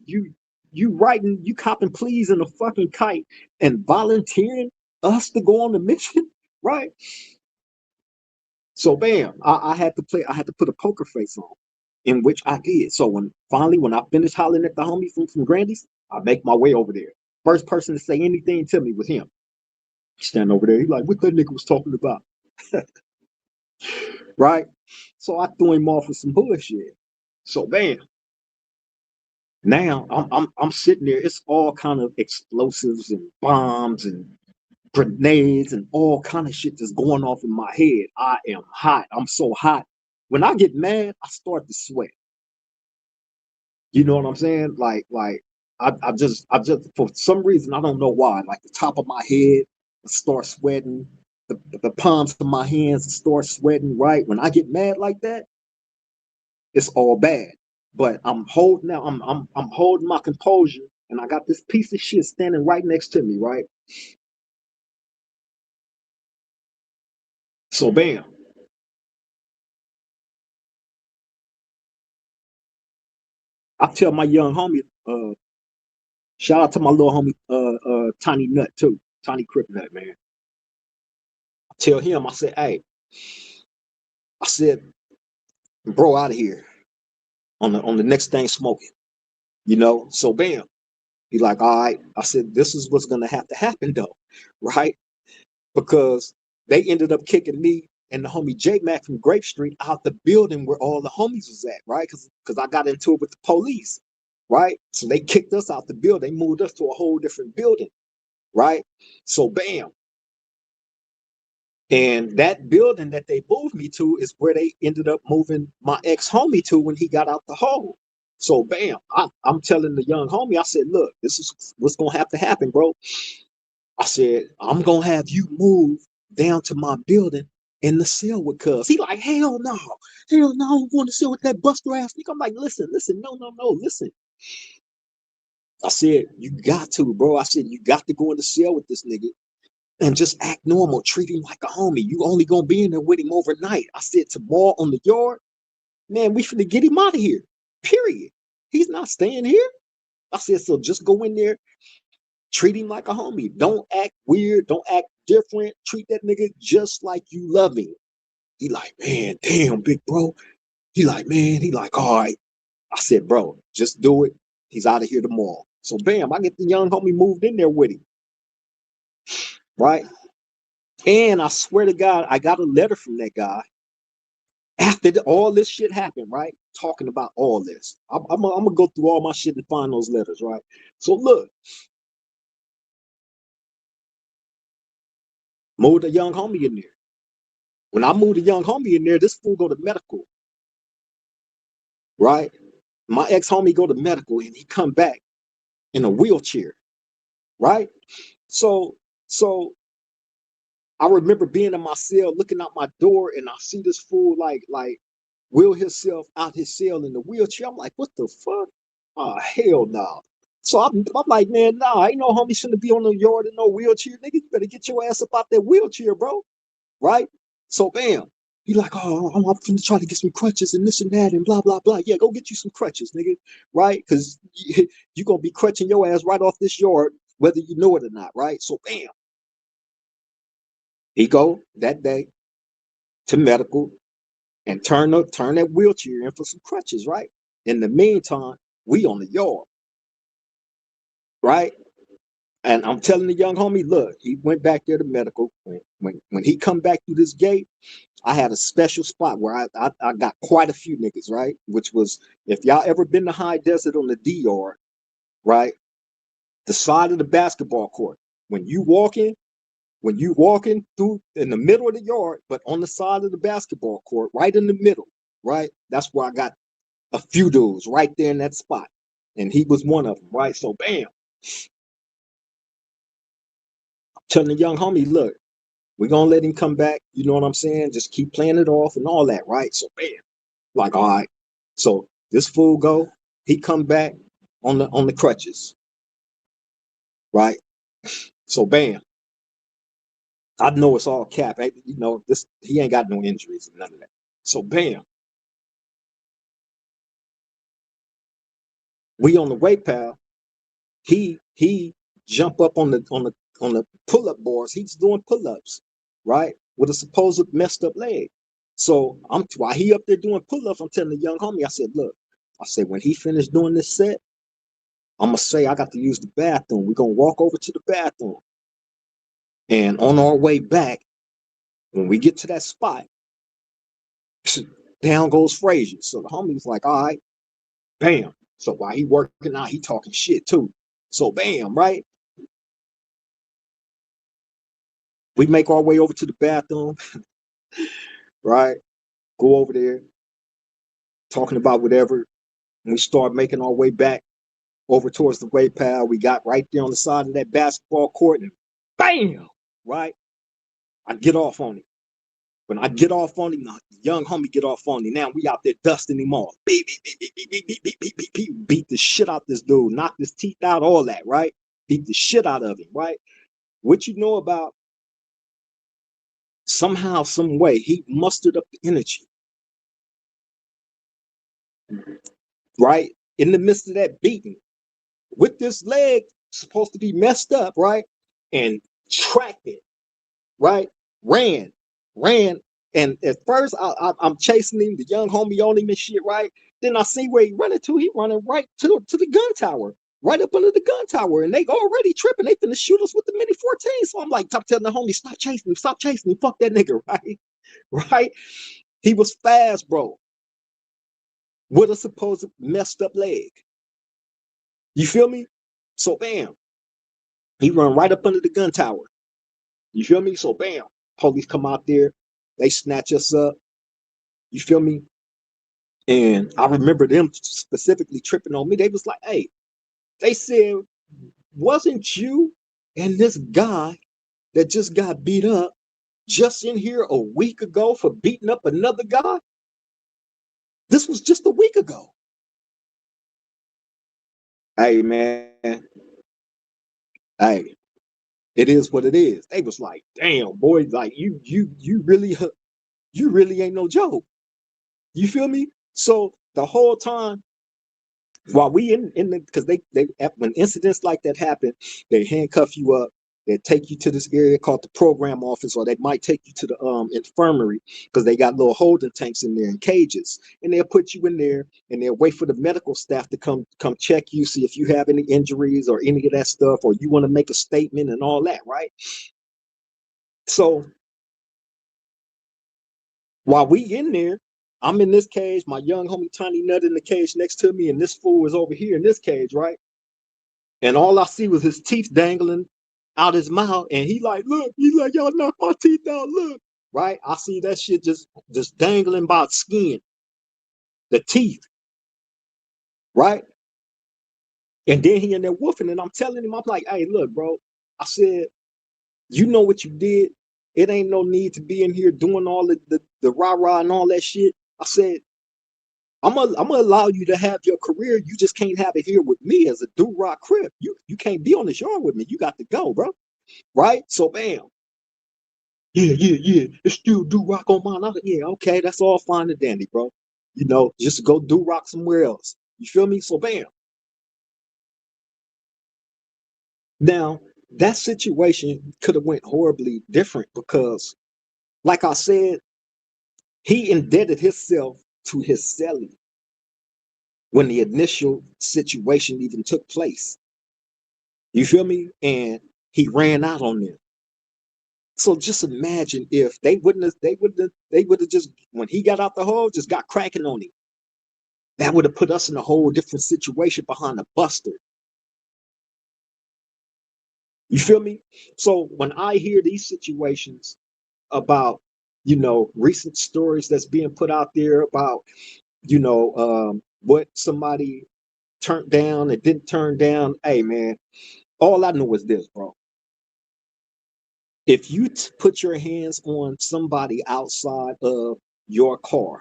writing, you copping pleas in a fucking kite and volunteering us to go on the mission, right? So bam, I had to play, I had to put a poker face on, in which I did. So when I finished hollering at the homie from Grandy's, I make my way over there. First person to say anything to me was him. Stand over there, he like, what that nigga was talking about. Right? So I threw him off with some bullshit. So bam. Now I'm sitting there. It's all kind of explosives and bombs and grenades and all kind of shit that's going off in my head. I am hot. I'm so hot. When I get mad, I start to sweat. You know what I'm saying? I just for some reason I don't know why. Like the top of my head start sweating. The palms of my hands start sweating. Right when I get mad like that, it's all bad. But I'm holding now. I'm holding my composure, and I got this piece of shit standing right next to me. Right. So bam. I tell my young homie, shout out to my little homie, Tiny Nut too, Tiny Crip Nut, man. I tell him, I said, hey, I said, bro, out of here on the next thing smoking, you know. So bam, he like, all right. I said, this is what's gonna have to happen though, right? Because they ended up kicking me and the homie J Mac from Grape Street out the building where all the homies was at, right? Because I got into it with the police, right? So they kicked us out the building, they moved us to a whole different building, right? So bam. And that building that they moved me to is where they ended up moving my ex-homie to when he got out the hole. So bam, I'm telling the young homie, I said, look, this is what's gonna have to happen, bro. I said, I'm gonna have you move down to my building in the cell with cuz. He like, hell no, hell no, I'm going to cell with that buster ass nigga. I'm like, listen, no, listen. I said, you got to, bro. I said, you got to go in the cell with this nigga and just act normal, treat him like a homie. You only gonna be in there with him overnight. I said, tomorrow on the yard, man, we finna get him out of here. Period. He's not staying here. I said, so just go in there, treat him like a homie. Don't act weird. Don't act different. Treat that nigga just like you love him. He like, man, damn, big bro. He like, man, he like, all right. I said, bro, just do it. He's out of here tomorrow. So bam, I get the young homie moved in there with him. Right? And I swear to God, I got a letter from that guy after all this shit happened, right? Talking about all this. I'm gonna go through all my shit and find those letters, right? So look, moved a young homie in there. When I moved a young homie in there, this fool go to medical, right? My ex-homie go to medical and he come back in a wheelchair, right? So so I remember being in my cell, looking out my door, and I see this fool like wheel himself out his cell in the wheelchair. I'm like, what the fuck? Oh, hell no. Nah. So I'm like, man, nah, ain't no homie shouldn't be on the yard in no wheelchair. Nigga, you better get your ass up out that wheelchair, bro. Right? So bam. He like, oh, I'm gonna try to get some crutches and this and that and blah, blah, blah. Yeah, go get you some crutches, nigga. Right? Because you gonna be crutching your ass right off this yard, whether you know it or not, right? So bam. He go that day to medical and turn that wheelchair in for some crutches, right? In the meantime, we on the yard, right? And I'm telling the young homie, look, he went back there to medical. When he come back through this gate, I had a special spot where I got quite a few niggas, right? Which was, if y'all ever been to High Desert on the DR, right? The side of the basketball court. When you walking through in the middle of the yard, but on the side of the basketball court, right in the middle, right? That's where I got a few dudes right there in that spot. And he was one of them, right? So bam. Telling the young homie, look, we're gonna let him come back. You know what I'm saying? Just keep playing it off and all that, right? So bam. Like, all right. So this fool go, he come back on the crutches. right? So bam, I know it's all cap. You know, this he ain't got no injuries and none of that. So bam, we on the weight pal. He jump up on the pull up bars. He's doing pull ups, right, with a supposed messed up leg. So I'm while he up there doing pull ups, I'm telling the young homie, I said, look, I said when he finished doing this set, I'm gonna say I got to use the bathroom. We're gonna walk over to the bathroom, and on our way back, when we get to that spot, down goes Frazier. So the homie's like, all right, bam. So while he working out, he talking shit too. So bam, right? We make our way over to the bathroom, right? Go over there, talking about whatever. And we start making our way back over towards the way pal. We got right there on the side of that basketball court, and bam, right? I get off on him. When I get off on him, the young homie get off on him. Now we out there dusting him off. Beat, beat, beat, beat, beat, beat, beat, beat, beat, beat, beat the shit out this dude. Knocked his teeth out, all that, right? Beat the shit out of him, right? What you know about somehow, some way, he mustered up the energy, right? In the midst of that beating, with this leg supposed to be messed up, right? And tracked it, right? Ran, ran. And at first, I'm chasing him, the young homie on him and shit, right? Then I see where he running to. He running right to the gun tower, right up under the gun tower. And they already tripping. They finna shoot us with the Mini 14. So I'm like, stop telling the homie, stop chasing me. Fuck that nigga, right? Right? He was fast, bro, with a supposed messed up leg. You feel me? So bam, he run right up under the gun tower. You feel me? So bam, police come out there, they snatch us up. You feel me? And I remember them specifically tripping on me. They was like, hey, they said, wasn't you and this guy that just got beat up just in here a week ago for beating up another guy? This was just a week ago. Hey, man. Hey, it is what it is. They was like, damn, boy, like you really ain't no joke. You feel me? So the whole time while we in the, because they when incidents like that happen, they handcuff you up, they take you to this area called the program office, or they might take you to the infirmary, because they got little holding tanks in there in cages, and they'll put you in there and they'll wait for the medical staff to come check you, see if you have any injuries or any of that stuff, or you want to make a statement and all that, right? So while we in there, I'm in this cage, my young homie Tiny Nut in the cage next to me, and this fool is over here in this cage, right? And all I see was his teeth dangling out his mouth. And he like, look, he's like, y'all knock my teeth out, look. Right? I see that shit just dangling by skin, the teeth, right? And then he in there woofing, and I'm telling him, I'm like, hey, look, bro. I said, you know what you did. It ain't no need to be in here doing all the rah-rah and all that shit. I said, I'm gonna allow you to have your career. You just can't have it here with me as a do-rock crip. You can't be on the yard with me. You got to go, bro. Right? So bam. Yeah. It's still do rock on mine. Yeah, okay, that's all fine and dandy, bro. You know, just go do rock somewhere else. You feel me? So bam. Now, that situation could have went horribly different because, like I said, he indebted himself to his cellie when the initial situation even took place. You feel me? And he ran out on them. So just imagine if they would have just, when he got out the hole, just got cracking on him. That would have put us in a whole different situation behind a buster. You feel me? So when I hear these situations about, recent stories that's being put out there about, what somebody turned down and didn't turn down, hey man, all I know is this, bro. If you put your hands on somebody outside of your car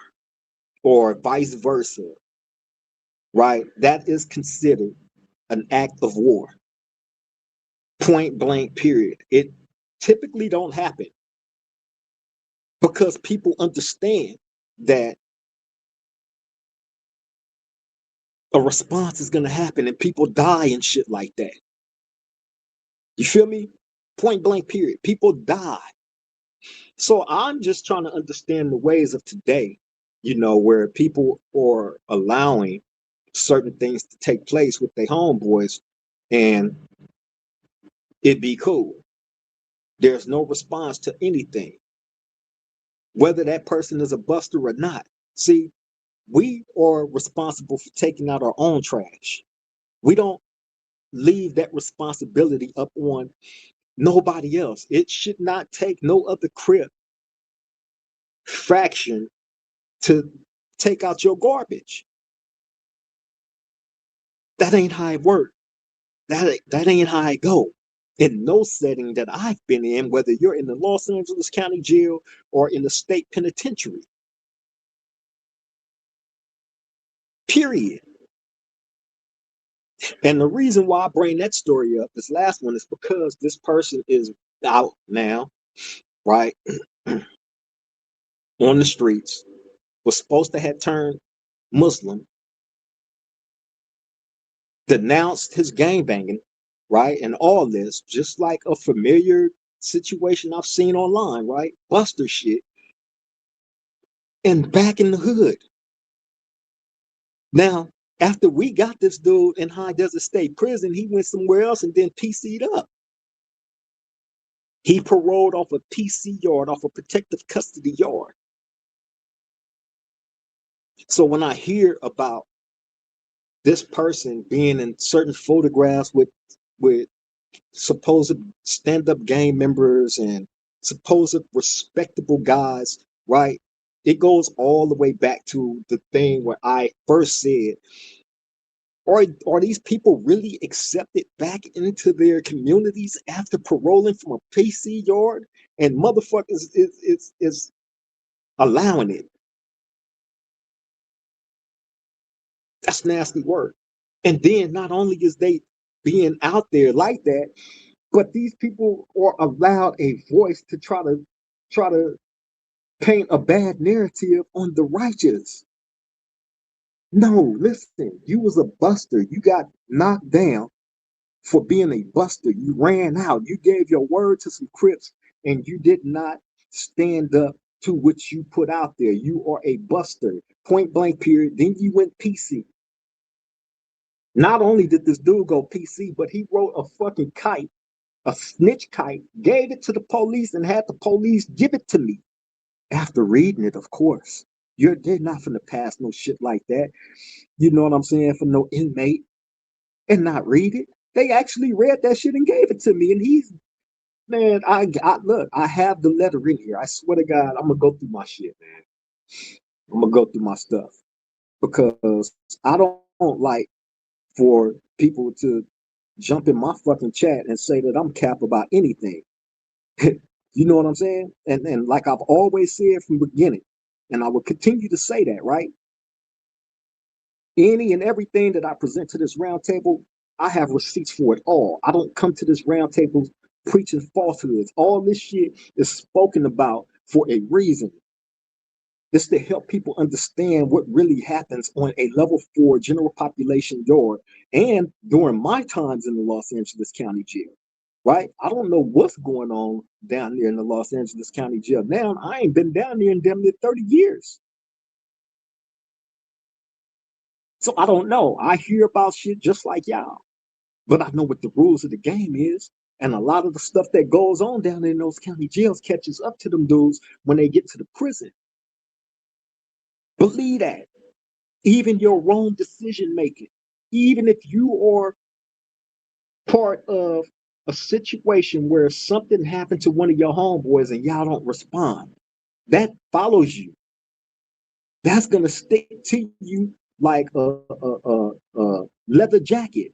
or vice versa, right, that is considered an act of war. Point blank, period. It typically don't happen because people understand that a response is going to happen and people die and shit like that. You feel me? Point blank, period. People die. So I'm just trying to understand the ways of today, where people are allowing certain things to take place with their homeboys and it be cool. There's no response to anything, whether that person is a buster or not. See, we are responsible for taking out our own trash. We don't leave that responsibility up on nobody else. It should not take no other crip fraction to take out your garbage. That ain't how it works. That ain't how I go. In no setting that I've been in, whether you're in the Los Angeles County Jail or in the state penitentiary. Period. And the reason why I bring that story up, this last one, is because this person is out now, right? On the streets, was supposed to have turned Muslim, denounced his gangbanging, right? And all this, just like a familiar situation I've seen online, right? Buster shit. And back in the hood. Now, after we got this dude in High Desert State Prison, he went somewhere else and then PC'd up. He paroled off a PC yard, off a protective custody yard. So when I hear about this person being in certain photographs with supposed stand-up gang members and supposed respectable guys, right? It goes all the way back to the thing where I first said, are these people really accepted back into their communities after paroling from a PC yard? And motherfuckers is allowing it. That's nasty work. And then not only is they being out there like that, but these people are allowed a voice to try to paint a bad narrative on the righteous. No, listen, you was a buster. You got knocked down for being a buster. You ran out. You gave your word to some Crips and you did not stand up to what you put out there. You are a buster. Point blank, period. Then you went PC. Not only did this dude go PC, but he wrote a fucking kite, a snitch kite, gave it to the police and had the police give it to me. After reading it, of course. They're not finna pass no shit like that. You know what I'm saying? For no inmate and not read it. They actually read that shit and gave it to me. And man, I look, I have the letter in here. I swear to God, I'm gonna go through my shit, man. I'm gonna go through my stuff because I don't like for people to jump in my fucking chat and say that I'm cap about anything. You know what I'm saying? And like I've always said from the beginning, and I will continue to say that, right? Any and everything that I present to this round table, I have receipts for it all. I don't come to this round table preaching falsehoods. All this shit is spoken about for a reason. It's to help people understand what really happens on a level 4 general population yard and during my times in the Los Angeles County Jail, right? I don't know what's going on down there in the Los Angeles County Jail. Now, I ain't been down there in damn near 30 years. So I don't know. I hear about shit just like y'all, but I know what the rules of the game is. And a lot of the stuff that goes on down there in those county jails catches up to them dudes when they get to the prison. Believe that. Even your own decision making, even if you are part of a situation where something happened to one of your homeboys and y'all don't respond, that follows you. That's gonna stick to you like a leather jacket.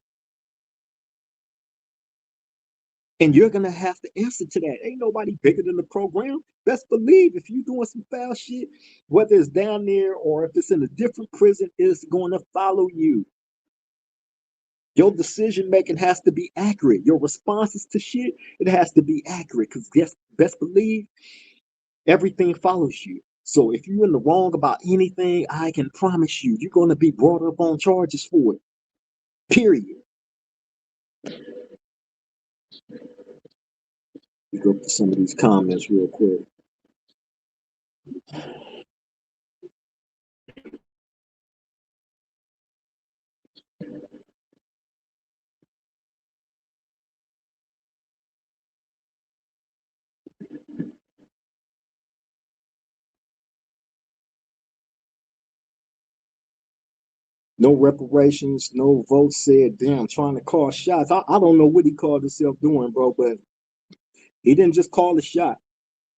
And you're gonna have to answer to that. Ain't nobody bigger than the program. Best believe if you're doing some foul shit, whether it's down there or if it's in a different prison, it's going to follow you. Your decision making has to be accurate. Your responses to shit, it has to be accurate. Because best believe everything follows you. So if you're in the wrong about anything, I can promise you, you're gonna be brought up on charges for it. Period. We go to some of these comments real quick. No reparations, no votes said. Damn, trying to call shots. I don't know what he called himself doing, bro, but he didn't just call a shot.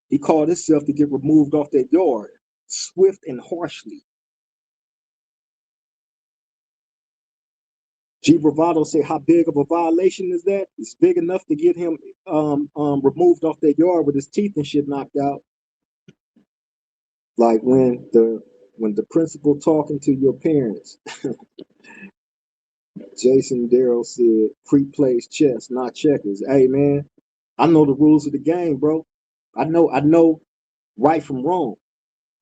He called himself to get removed off that yard, swift and harshly. G Bravado say, how big of a violation is that? It's big enough to get him removed off that yard with his teeth and shit knocked out. Like when the principal talking to your parents. Jason Darrell said, Creek plays chess, not checkers. Hey man, I know the rules of the game, bro. I know right from wrong.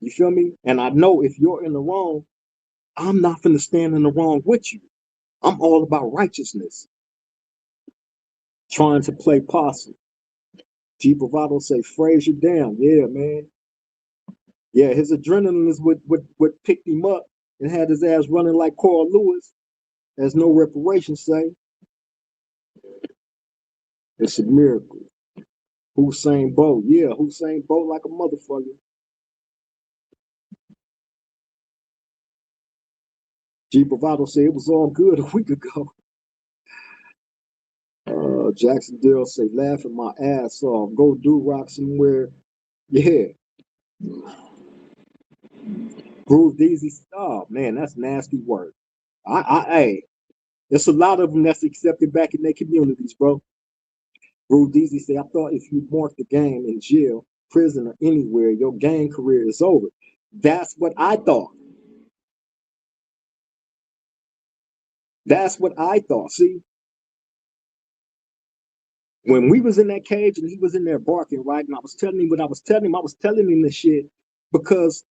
You feel me? And I know if you're in the wrong, I'm not finna stand in the wrong with you. I'm all about righteousness. Trying to play possum. G Bravado say, Frazier down. Yeah, man. Yeah, his adrenaline is what picked him up and had his ass running like Carl Lewis. There's no reparation say. It's a miracle. Hussein Bolt. Yeah, Hussein Bolt like a motherfucker. G Bravado said it was all good a week ago. Jackson Dale say, laughing my ass off. Go do rock somewhere. Yeah. Groove Easy. Oh, man, that's nasty work. Hey, there's a lot of them that's accepted back in their communities, bro. Groove Easy say, I thought if you marked the game in jail, prison, or anywhere, your gang career is over. That's what I thought. That's what I thought. See, when we was in that cage and he was in there barking, right? And I was telling him what I was telling him, I was telling him this shit because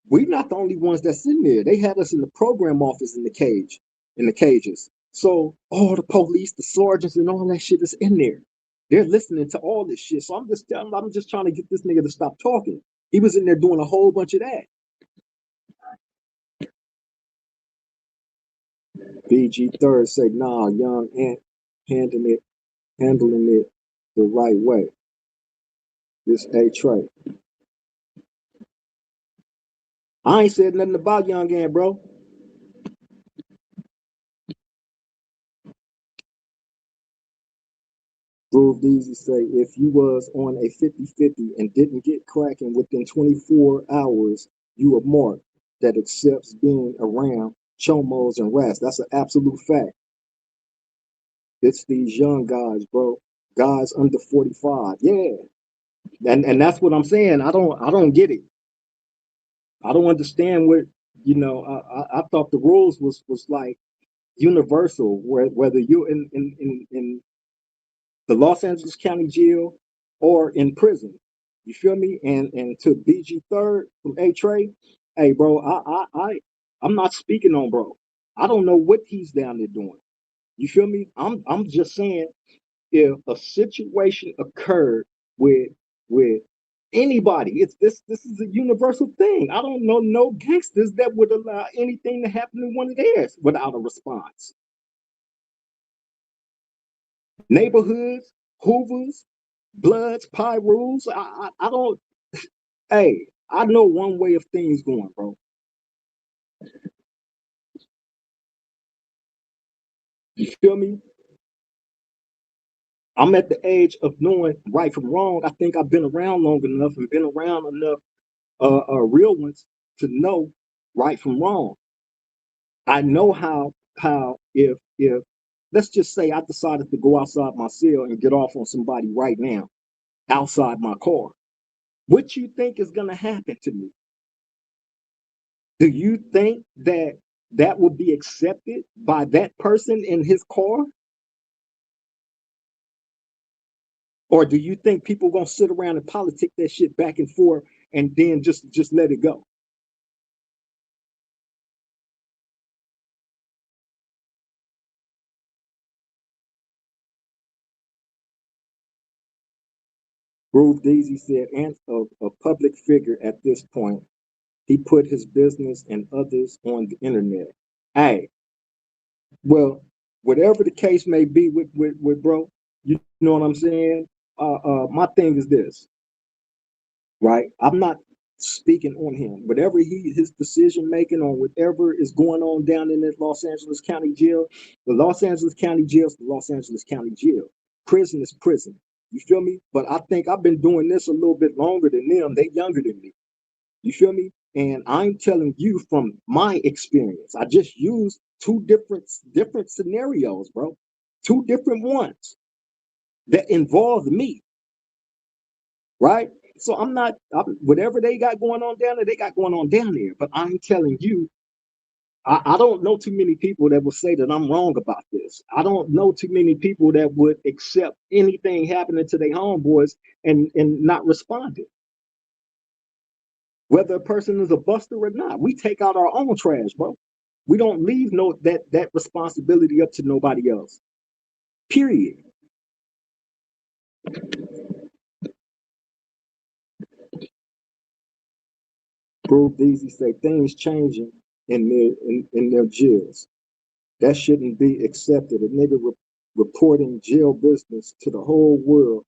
we're not the only ones that's in there. They had us in the program office in the cage, in the cages. So all the police, the sergeants, and all that shit is in there. They're listening to all this shit. So I'm just trying to get this nigga to stop talking. He was in there doing a whole bunch of that. BG Third say, nah, young Ant handling it the right way. This A Trey. I ain't said nothing about young Ant, bro. Groove Easy say, if you was on a 50-50 and didn't get cracking within 24 hours, you a mark that accepts being around chomos and rats. That's an absolute fact. It's these young guys, bro. Guys under 45. Yeah. And that's what I'm saying. I don't get it. I don't understand what, I thought the rules was like universal, whether you're in the Los Angeles County Jail or in prison. You feel me? And to BG Third from A Trey, hey bro, I'm not speaking on bro. I don't know what he's down there doing. You feel me? I'm just saying if a situation occurred with anybody, it's this is a universal thing. I don't know no gangsters that would allow anything to happen to one of theirs without a response. Neighborhoods, Hoovers, Bloods, Pyrus. I don't. Hey, I know one way of things going, bro. You feel me? I'm at the age of knowing right from wrong. I think I've been around long enough and been around enough real ones to know right from wrong. I know how if let's just say I decided to go outside my cell and get off on somebody right now outside my car. What you think is gonna happen to me? Do you think that that will be accepted by that person in his car? Or do you think people gonna sit around and politic that shit back and forth and then just let it go? Groove Daisy said, and a public figure at this point, he put his business and others on the internet. Hey, well, whatever the case may be with bro, you know what I'm saying? My thing is this, right? I'm not speaking on him. Whatever his decision making on whatever is going on down in that Los Angeles County jail, the Los Angeles County jail is the Los Angeles County jail. Prison is prison. You feel me? But I think I've been doing this a little bit longer than them. They younger than me. You feel me? And I'm telling you from my experience. I just used two different scenarios, bro. Two different ones that involved me, right? So whatever they got going on down there, they got going on down there. But I'm telling you, I don't know too many people that will say that I'm wrong about this. I don't know too many people that would accept anything happening to their homeboys and not responding. Whether a person is a buster or not, we take out our own trash, bro. We don't leave that responsibility up to nobody else. Period. Prove Easy say things changing in their jails. That shouldn't be accepted. A nigga reporting jail business to the whole world.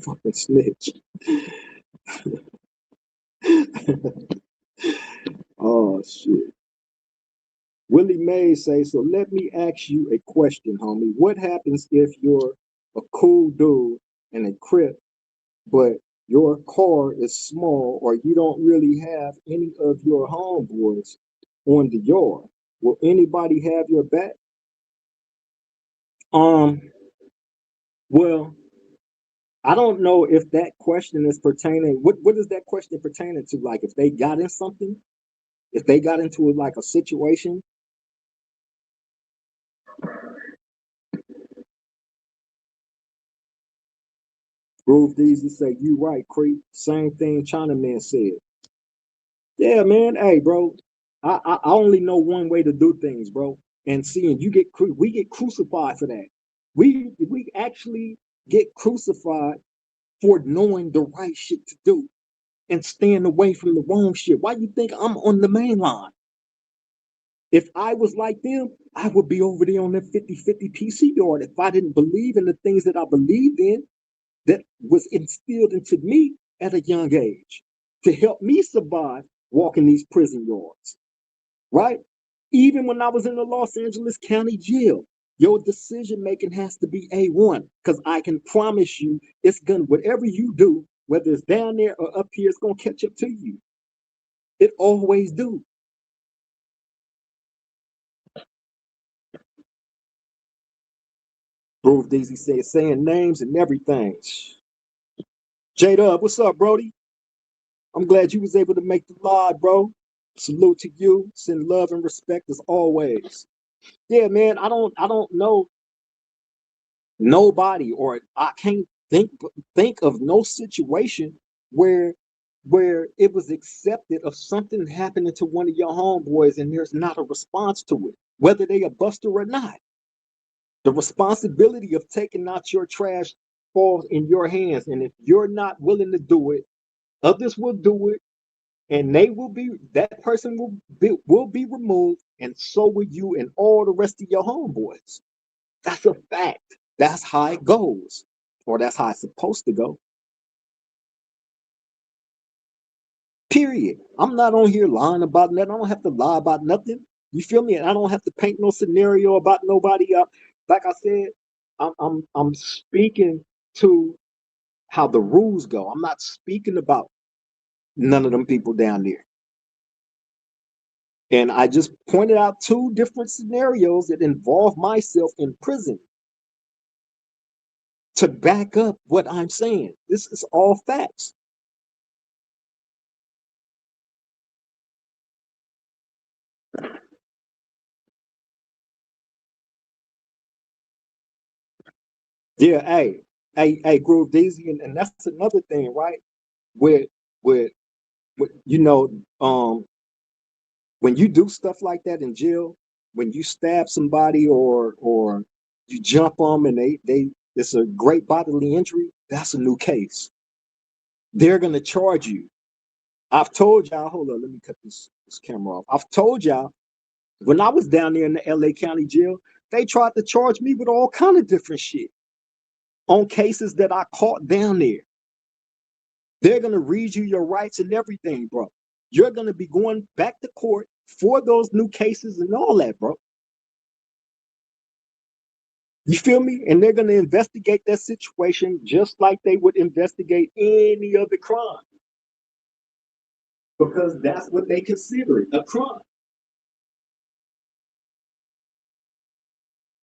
Fucking snitch. Oh shit. Willie Mays say, so let me ask you a question, homie. What happens if you're a cool dude and a crip, but your car is small or you don't really have any of your homeboys on the yard? Will anybody have your back? Um, well, I don't know if that question is pertaining. What is that question pertaining to? Like, if they got in something, if they got into like a situation. Groove Easy say, you right, Creep. Same thing Chinaman said. Yeah, man. Hey, bro. I only know one way to do things, bro. And seeing we get crucified for that. We actually get crucified for knowing the right shit to do and staying away from the wrong shit. Why you think I'm on the main line? If I was like them, I would be over there on the 50-50 PC yard if I didn't believe in the things that I believed in that was instilled into me at a young age to help me survive walking these prison yards, right? Even when I was in the Los Angeles County Jail, your decision making has to be A1 because I can promise you it's gonna, whatever you do, whether it's down there or up here, it's gonna catch up to you. It always do. Groove Daisy said, saying names and everything. J Dub, what's up, Brody? I'm glad you was able to make the live, bro. Salute to you. Send love and respect as always. Yeah, man. I don't know nobody, or I can't think of no situation where it was accepted of something happening to one of your homeboys and there's not a response to it, whether they a buster or not. The responsibility of taking out your trash falls in your hands, and if you're not willing to do it, others will do it, and they will be that person will be removed, and so will you and all the rest of your homeboys. That's a fact. That's how it goes, or that's how it's supposed to go. Period. I'm not on here lying about nothing. I don't have to lie about nothing. You feel me? And I don't have to paint no scenario about nobody. Like I said, I'm speaking to how the rules go. I'm not speaking about none of them people down there. And I just pointed out two different scenarios that involve myself in prison to back up what I'm saying. This is all facts. Yeah, hey, Groove Daisy, and that's another thing, right? With with you know, when you do stuff like that in jail, when you stab somebody or you jump them and they it's a great bodily injury, that's a new case. They're gonna charge you. I've told y'all, hold on, let me cut this camera off. I've told y'all when I was down there in the LA County jail, they tried to charge me with all kind of different shit on cases that I caught down there. They're gonna read you your rights and everything, bro. You're gonna be going back to court for those new cases and all that, bro. You feel me? And they're gonna investigate that situation just like they would investigate any other crime. Because that's what they consider a crime.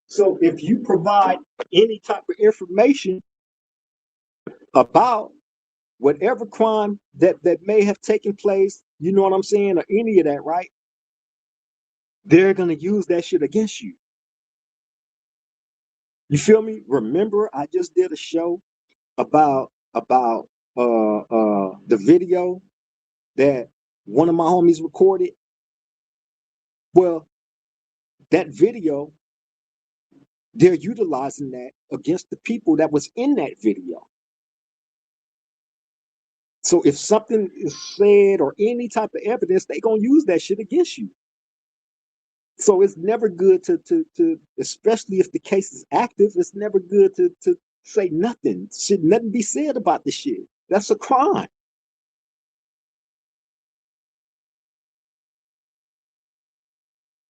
So if you provide any type of information about whatever crime that may have taken place, you know what I'm saying, or any of that, right? They're gonna use that shit against you. You feel me? Remember, I just did a show about the video that one of my homies recorded. Well, that video, they're utilizing that against the people that was in that video. So if something is said or any type of evidence, they gonna use that shit against you. So it's never good to especially if the case is active, it's never good to say nothing. Should nothing be said about the shit. That's a crime.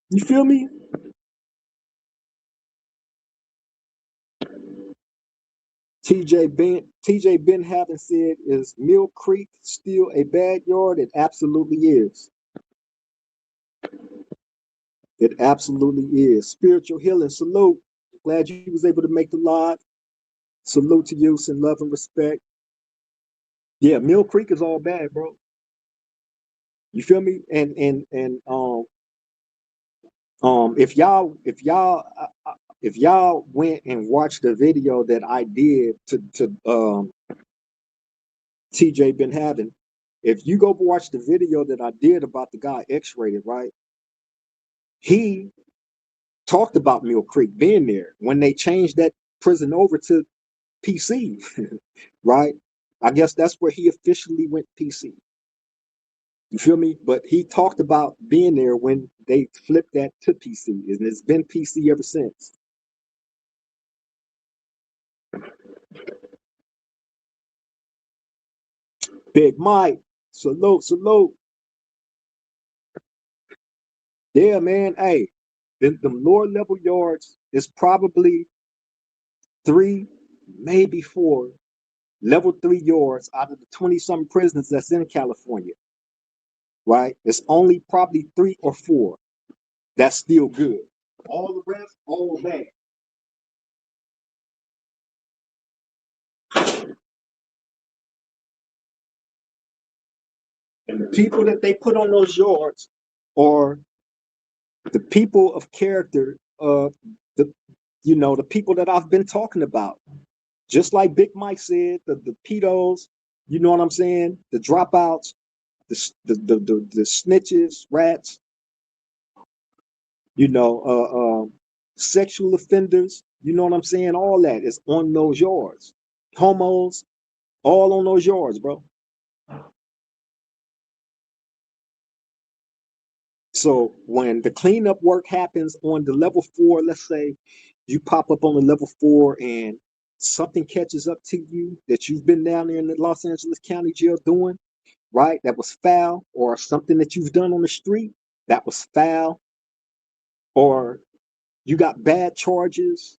You feel me? TJ Ben having said, is Mill Creek still a bad yard? It absolutely is. It absolutely is. Spiritual healing, salute. Glad you was able to make the live. Salute to you, and love and respect. Yeah, Mill Creek is all bad, bro. You feel me? And if y'all went and watched the video that I did to TJ been having, if you go watch the video that I did about the guy X-rated, right? He talked about Mill Creek being there when they changed that prison over to PC, right? I guess that's where he officially went PC. You feel me? But he talked about being there when they flipped that to PC, and it's been PC ever since. Big Mike, salute, salute. Yeah, man. Hey, the lower level yards is probably three, maybe four level 3 yards out of the 20 something prisons that's in California, right? It's only probably three or four that's still good. All the rest, all bad. And the people that they put on those yards are the people of character, the the people that I've been talking about. Just like Big Mike said, the pedos, you know what I'm saying? The dropouts, the snitches, rats, you know, sexual offenders, you know what I'm saying? All that is on those yards. Homos, all on those yards, bro. So when the cleanup work happens on the level 4, let's say you pop up on the level 4 and something catches up to you that you've been down there in the Los Angeles County Jail doing, right? That was foul, or something that you've done on the street that was foul, or you got bad charges,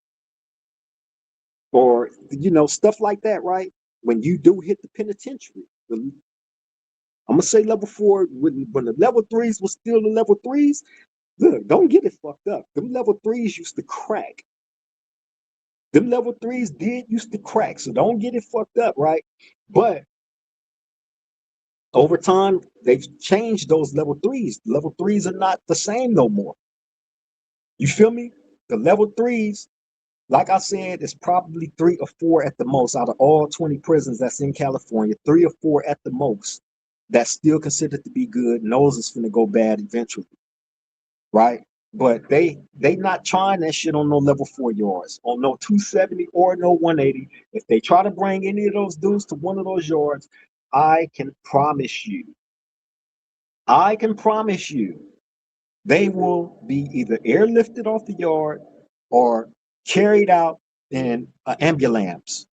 or stuff like that, right? When you do hit the penitentiary, I'm gonna say level 4, when the level 3s was still the level 3s. Look, don't get it fucked up. Them level 3s used to crack. Them level 3s did used to crack, so don't get it fucked up, right? But over time, they've changed those level 3s. Level 3s are not the same no more. You feel me? The level 3s Like I said, it's probably 3 or 4 at the most out of all 20 prisons that's in California, 3 or 4 at the most that's still considered to be good, knows it's gonna go bad eventually, right? But they not trying that shit on no level 4 yards, on no 270 or no 180. If they try to bring any of those dudes to one of those yards, I can promise you, I can promise you, they will be either airlifted off the yard or carried out in an ambulance,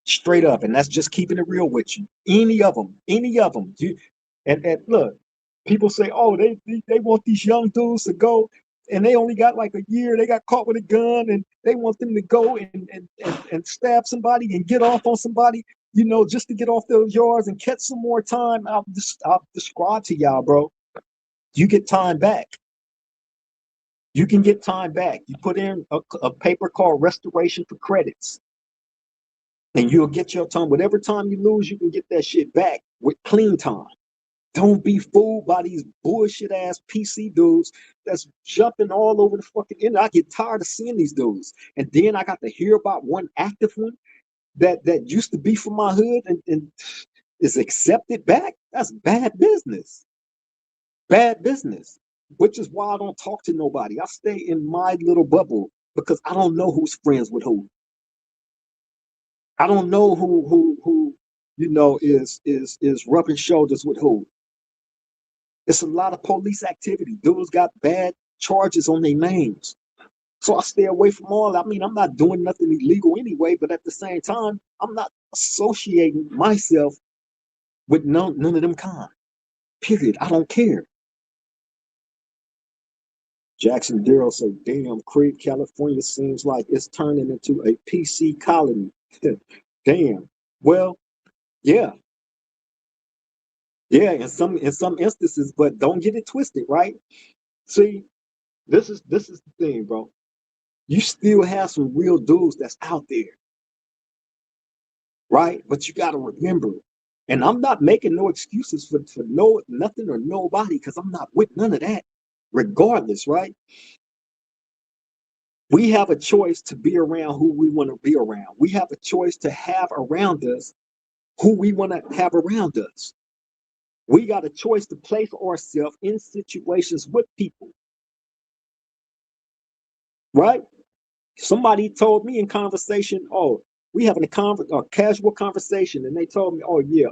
straight up. And that's just keeping it real with you. Any of them. And look, people say, oh, they want these young dudes to go, and they only got like a year. They got caught with a gun, and they want them to go and stab somebody and get off on somebody, just to get off those yards and catch some more time. I'll describe to y'all, bro. You get time back. You can get time back. You put in a paper called restoration for credits, and you'll get your time. Whatever time you lose, you can get that shit back with clean time. Don't be fooled by these bullshit ass PC dudes that's jumping all over the fucking internet. I get tired of seeing these dudes. And then I got to hear about one active one that used to be from my hood and is accepted back. That's bad business. Bad business. Which is why I don't talk to nobody. I stay in my little bubble because I don't know who's friends with who. I don't know who is rubbing shoulders with who. It's a lot of police activity. Dudes got bad charges on their names. So I stay away from all. I mean, I'm not doing nothing illegal anyway, but at the same time, I'm not associating myself with none of them kind. Period. I don't care. Jackson Darrell said, damn, Creek, California seems like it's turning into a PC colony. Damn. Well, yeah, yeah, in some instances, but don't get it twisted, right? See, this is the thing, bro. You still have some real dudes that's out there, right? But you gotta remember, and I'm not making no excuses for no nothing or nobody, because I'm not with none of that. Regardless, right? We have a choice to be around who we want to be around. We have a choice to have around us who we want to have around us. We got a choice to place ourselves in situations with people, right? Somebody told me in conversation, oh, we having a casual conversation, and they told me, oh yeah,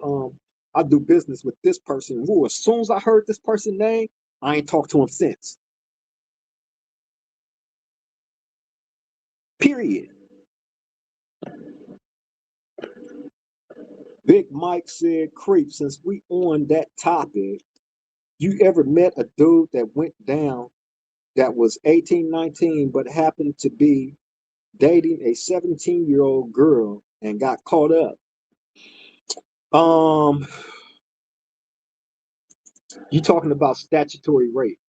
I do business with this person. Ooh, as soon as I heard this person's name, I ain't talked to him since. Period. Big Mike said, creep, since we on that topic, you ever met a dude that went down that was 18, 19, but happened to be dating a 17-year-old girl and got caught up? Um, you talking about statutory rape.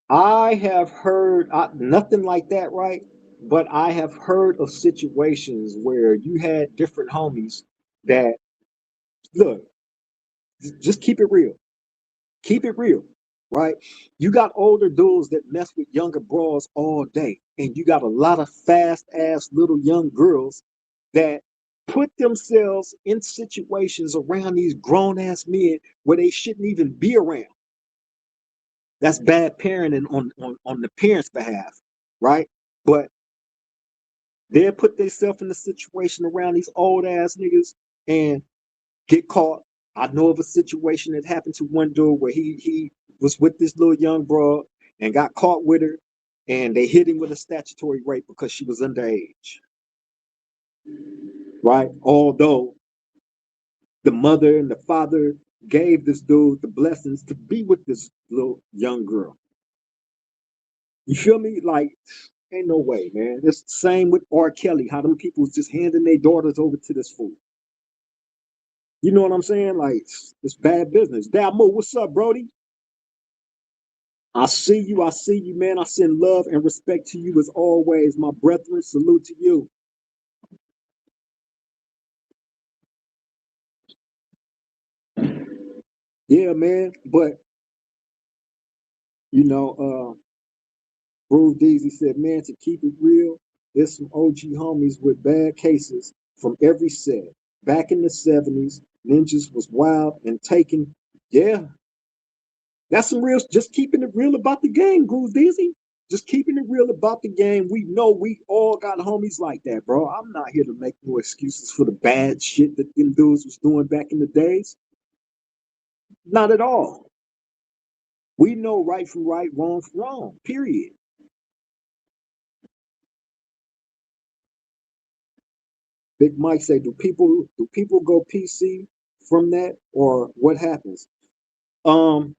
I have heard nothing like that, right? But I have heard of situations where you had different homies that, look, just keep it real. Keep it real, right? You got older dudes that mess with younger bras all day, and you got a lot of fast ass little young girls that put themselves in situations around these grown ass men where they shouldn't even be around. That's bad parenting on the parents' behalf, right? But they'll put themselves in a situation around these old ass niggas and get caught. I know of a situation that happened to one dude where he was with this little young broad and got caught with her, and they hit him with a statutory rape because she was underage, right? Although the mother and the father gave this dude the blessings to be with this little young girl. You feel me? Like, ain't no way, man. It's the same with R. Kelly, how them people was just handing their daughters over to this fool. You know what I'm saying? Like, it's bad business. Damo, what's up, Brody? I see you, man. I send love and respect to you as always, my brethren. Salute to you. Yeah, man. But You know, Brew Deezy said, man, to keep it real, there's some OG homies with bad cases from every set. Back in the 70s, Ninjas was wild and taking, yeah, that's some real, just keeping it real about the game, Groove Deezy. Just keeping it real about the game. We know we all got homies like that, bro. I'm not here to make no excuses for the bad shit that them dudes was doing back in the days. Not at all. We know right from right, wrong from wrong, period. Big Mike say, do people go PC from that or what happens? Um,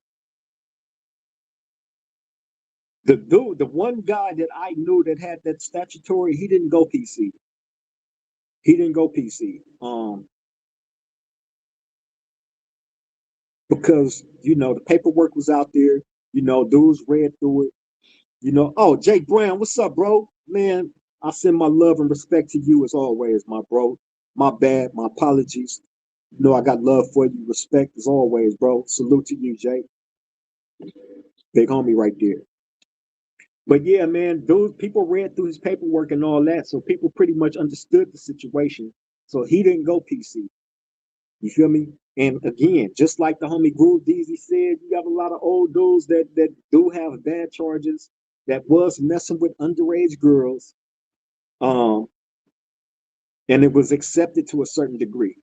the one guy that I knew that had that statutory, he didn't go PC. He didn't go PC. Because the paperwork was out there. Dudes read through it. Oh, Jake Brown, what's up, bro? Man, I send my love and respect to you as always, my bro. My bad, my apologies. I got love for you, respect as always, bro. Salute to you, Jake. Big homie right there. But yeah, man, those people read through his paperwork and all that, so people pretty much understood the situation. So he didn't go PC. You feel me? And again, just like the homie Groove Deezy said, you got a lot of old dudes that do have bad charges that was messing with underage girls. Um, and it was accepted to a certain degree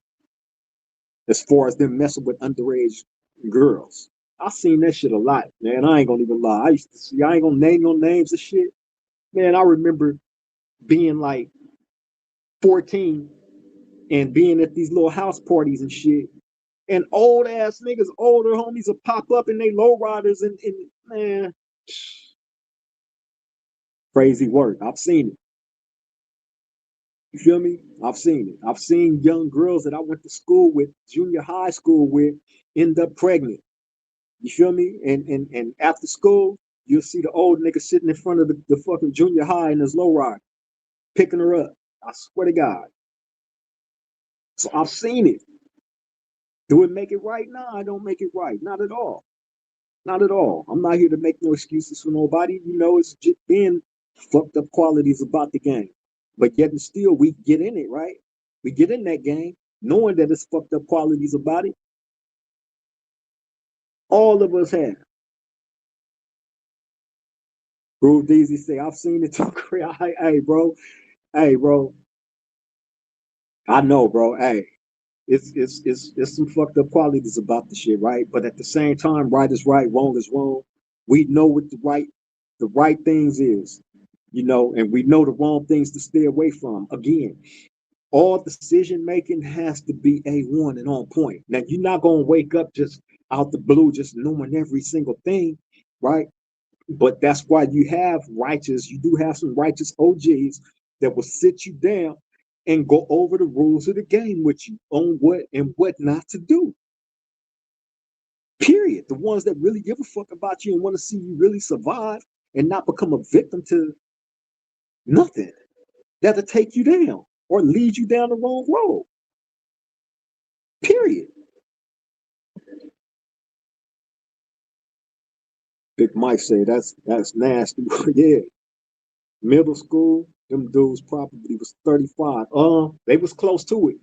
as far as them messing with underage girls. I seen that shit a lot, man. I ain't gonna even lie. I used to see, I ain't gonna name no names of shit. Man, I remember being like 14 and being at these little house parties and shit. And old ass niggas, older homies will pop up in they lowriders and man, crazy work. I've seen it. You feel me? I've seen it. I've seen young girls that I went to school with, junior high school with, end up pregnant. You feel me? And after school, you'll see the old nigga sitting in front of the fucking junior high in his lowrider, picking her up. I swear to God. So I've seen it. Do it make it right? No, I don't make it right. Not at all. Not at all. I'm not here to make no excuses for nobody. It's just being fucked up qualities about the game. But yet and still, we get in it, right? We get in that game knowing that it's fucked up qualities about it. All of us have. Bro, Daisy say, I've seen it too. Hey, bro. Hey, bro. I know, bro. Hey, it's some fucked up qualities about the shit, right? But at the same time, right is right, wrong is wrong. We know what the right things is, and we know the wrong things to stay away from. Again, all decision making has to be A1 and on point. Now you're not gonna wake up just out the blue, just knowing every single thing, right? But that's why you do have some righteous OGs that will sit you down and go over the rules of the game with you on what and what not to do. Period. The ones that really give a fuck about you and want to see you really survive and not become a victim to nothing that'll take you down or lead you down the wrong road. Period. Big Mike say that's nasty. Yeah. Middle school, them dudes probably was 35. They was close to it.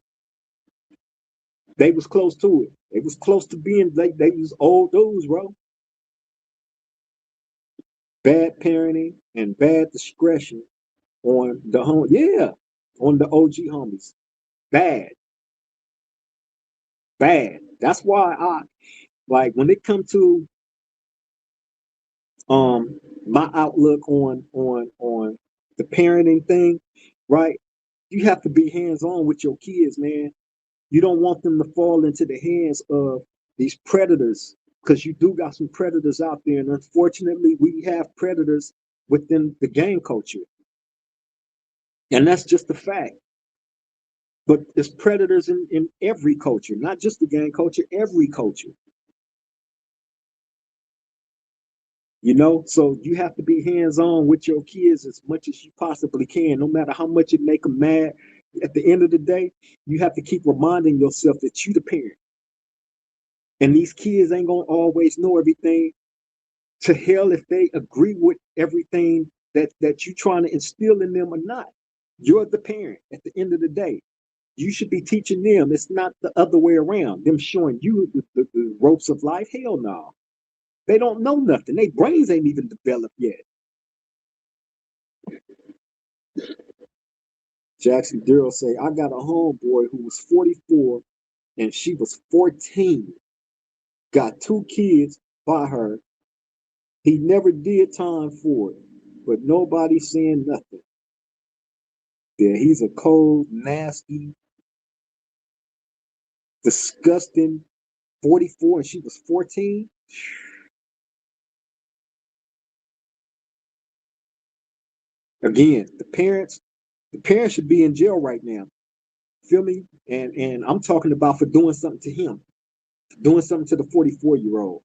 They was close to it. They was close to being like they was old dudes, bro. Bad parenting and bad discretion on the home. Yeah, on the OG homies. Bad, bad. That's why I like when it come to my outlook on the parenting thing, right? You have to be hands on with your kids, man. You don't want them to fall into the hands of these predators because you do got some predators out there. And unfortunately, we have predators within the gang culture. And that's just a fact. But there's predators in every culture, not just the gang culture, every culture. So you have to be hands on with your kids as much as you possibly can, no matter how much it make them mad. At the end of the day, you have to keep reminding yourself that you the parent. And these kids ain't gonna always know everything. To hell if they agree with everything that you're trying to instill in them or not. You're the parent at the end of the day. You should be teaching them. It's not the other way around. Them showing you the ropes of life. Hell no. They don't know nothing. Their brains ain't even developed yet. Jackson Darrell say, I got a homeboy who was 44 and she was 14. Got 2 kids by her. He never did time for it, but nobody's saying nothing. Yeah, he's a cold, nasty, disgusting 44 and she was 14. Again, the parents should be in jail right now. Feel me? And I'm talking about for doing something to him, doing something to the 44-year-old,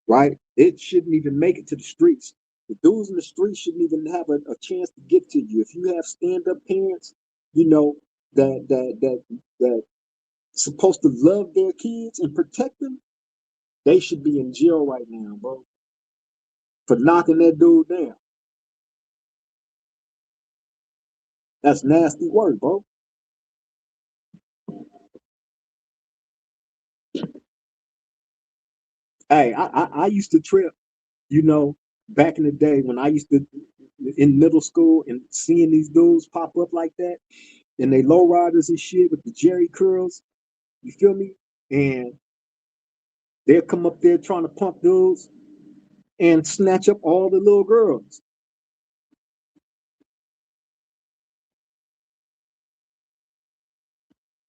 right? It shouldn't even make it to the streets. The dudes in the streets shouldn't even have a chance to get to you. If you have stand-up parents, you know, that supposed to love their kids and protect them, they should be in jail right now, bro, for knocking that dude down. That's nasty work, bro. Hey, I used to trip, you know, back in the day when I used to in middle school and seeing these dudes pop up like that and they low riders and shit with the Jerry curls. You feel me? And they'll come up there trying to pump dudes and snatch up all the little girls.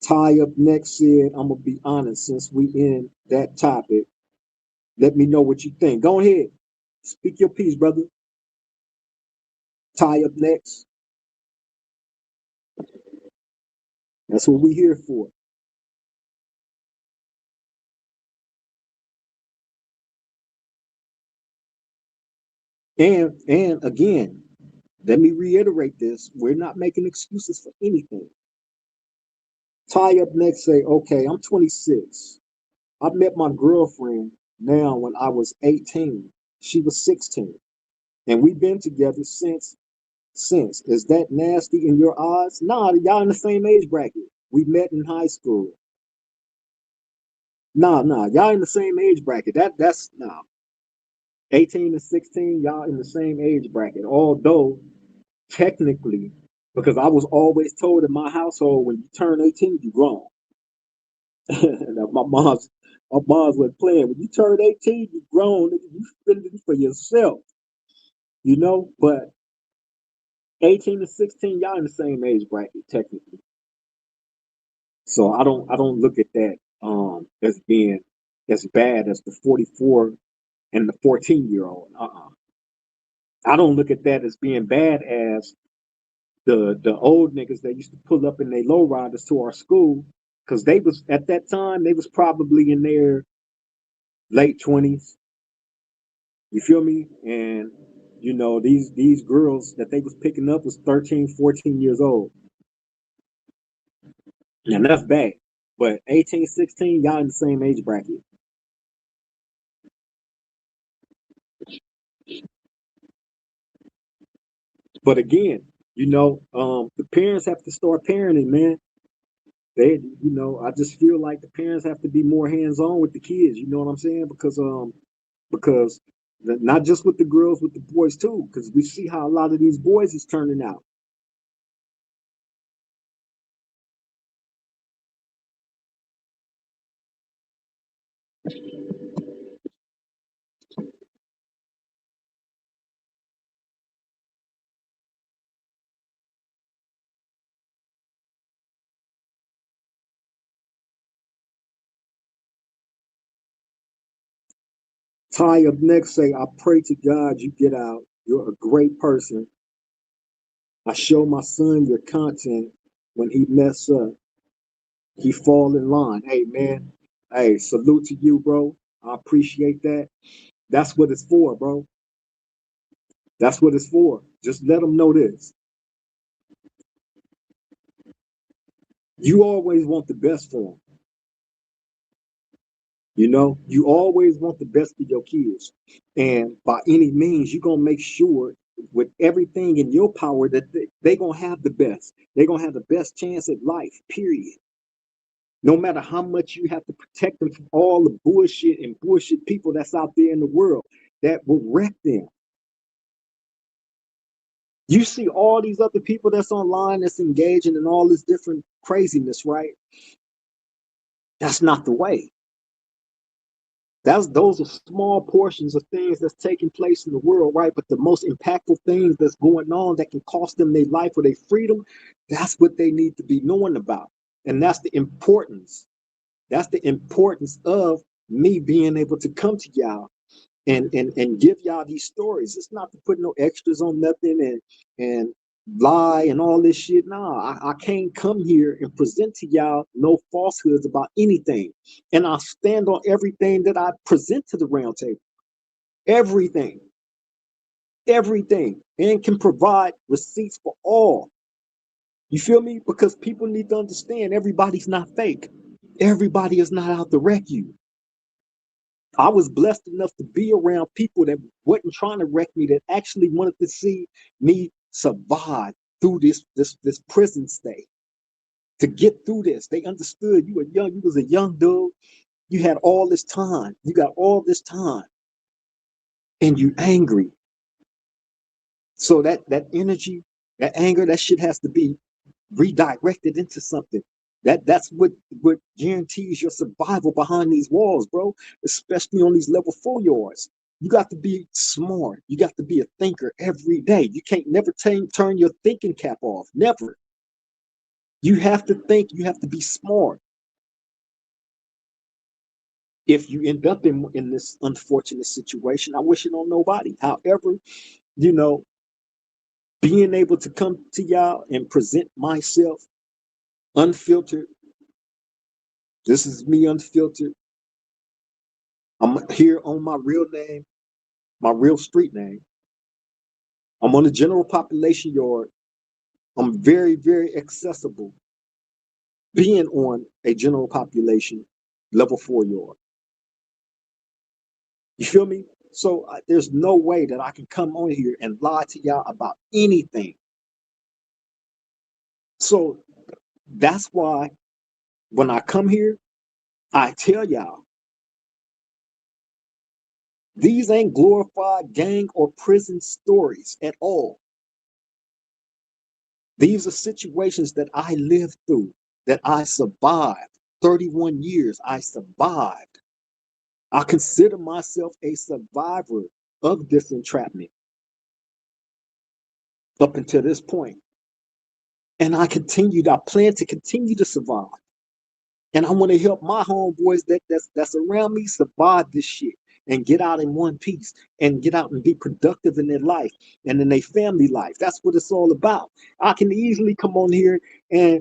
Tie up next said, I'm gonna be honest, since we in that topic, let me know what you think. Go ahead. Speak your piece, brother. Tie up next. That's what we here for. And again, let me reiterate this. We're not making excuses for anything. Tie up next say, okay, I'm 26. I met my girlfriend now when I was 18. She was 16. And we've been together since. Is that nasty in your eyes? Nah, y'all in the same age bracket. We met in high school. Nah, y'all in the same age bracket. That's nah. 18 to 16, y'all in the same age bracket. Although technically, because I was always told in my household when you turn 18, you grown. my mom's was playing. When you turn 18, you grown, you spending for yourself, you know. But 18 to 16, y'all in the same age bracket technically. So I don't look at that as being as bad as the 44 and the 14-year old. I don't look at that as being bad as the old niggas that used to pull up in their lowriders to our school because they was at that time they was probably in their late 20s. You feel me? And you know these girls that they was picking up was 13, 14 years old. And that's bad. But 18, 16, y'all in the same age bracket. But again, the parents have to start parenting, man. I just feel like the parents have to be more hands on with the kids. You know what I'm saying? Because not just with the girls, with the boys too. Because we see how a lot of these boys is turning out. Ty up next say, I pray to God you get out. You're a great person. I show my son your content. When he mess up, he fall in line. Hey man, hey, salute to you, bro. I appreciate that. That's what it's for, bro. That's what it's for. Just let them know this. You always want the best for them. You always want the best for your kids. And by any means, you're going to make sure with everything in your power that they're going to have the best. They're going to have the best chance at life, period. No matter how much you have to protect them from all the bullshit and bullshit people that's out there in the world that will wreck them. You see all these other people that's online that's engaging in all this different craziness, right? That's not the way. Those are small portions of things that's taking place in the world, right? But the most impactful things that's going on that can cost them their life or their freedom, that's what they need to be knowing about. And that's the importance. That's the importance of me being able to come to y'all and give y'all these stories. It's not to put no extras on nothing and lie and all this shit. No, I can't come here and present to y'all no falsehoods about anything. And I stand on everything that I present to the round table. Everything. Everything. And can provide receipts for all. You feel me? Because people need to understand everybody's not fake. Everybody is not out to wreck you. I was blessed enough to be around people that wasn't trying to wreck me, that actually wanted to see me survive through this prison stay. To get through this, they understood you were young. You was a young dude. You had all this time. You got all this time, and you angry. So that energy, that anger, that shit has to be redirected into something. That's what guarantees your survival behind these walls, bro. Especially on these level 4 yards. You got to be smart. You got to be a thinker every day. You can't never turn your thinking cap off. Never. You have to think. You have to be smart. If you end up in this unfortunate situation, I wish it on nobody. However, you know, being able to come to y'all and present myself unfiltered. This is me unfiltered. I'm here on my real name, my real street name. I'm on the general population yard. I'm very, very accessible being on a general population level 4 yard. You feel me? So there's no way that I can come on here and lie to y'all about anything. So that's why when I come here, I tell y'all, these ain't glorified gang or prison stories at all. These are situations that I lived through, that I survived. 31 years, I survived. I consider myself a survivor of this entrapment up until this point. And I plan to continue to survive. And I want to help my homeboys that's around me survive this shit and get out in one piece and get out and be productive in their life and in their family life. That's what it's all about. I can easily come on here and,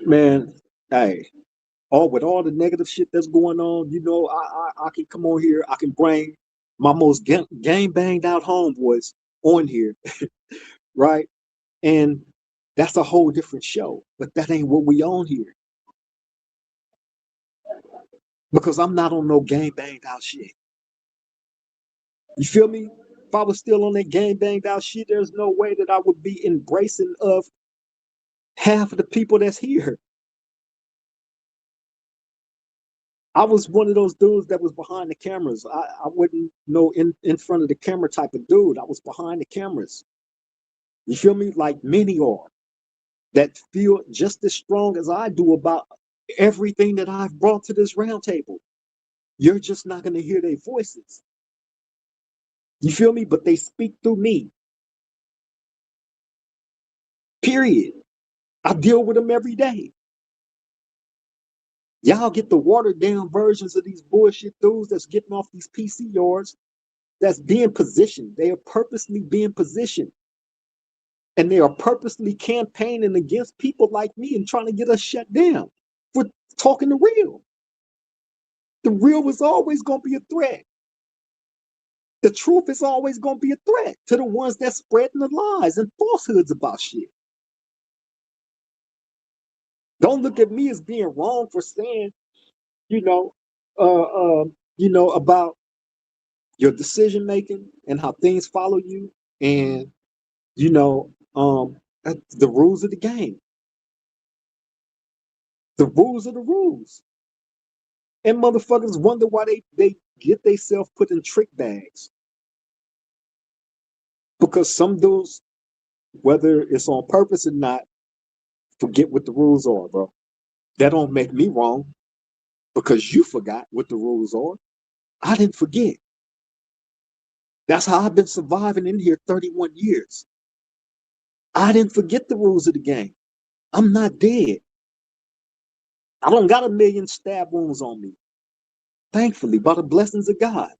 man, hey, with all the negative shit that's going on, I can come on here. I can bring my most gang banged out homeboys on here, right? And that's a whole different show. But that ain't what we on here. Because I'm not on no gang banged out shit. You feel me? If I was still on that gang banged out shit, there's no way that I would be embracing of half of the people that's here. I was one of those dudes that was behind the cameras. I wouldn't know in front of the camera type of dude. I was behind the cameras. You feel me? Like many are that feel just as strong as I do about everything that I've brought to this round table. You're just not going to hear their voices. You feel me? But they speak through me. Period. I deal with them every day. Y'all get the watered down versions of these bullshit dudes that's getting off these PC yards that's being positioned. They are purposely being positioned. And they are purposely campaigning against people like me and trying to get us shut down for talking the real. The real is always going to be a threat. The truth is always going to be a threat to the ones that spreading the lies and falsehoods about shit. Don't look at me as being wrong for saying, you know, about your decision making and how things follow you, and the rules of the game. The rules are the rules. And motherfuckers wonder why they get themselves put in trick bags. Because some dudes, whether it's on purpose or not, forget what the rules are, bro. That don't make me wrong because you forgot what the rules are. I didn't forget. That's how I've been surviving in here 31 years. I didn't forget the rules of the game. I'm not dead. I don't got a million stab wounds on me. Thankfully, by the blessings of God.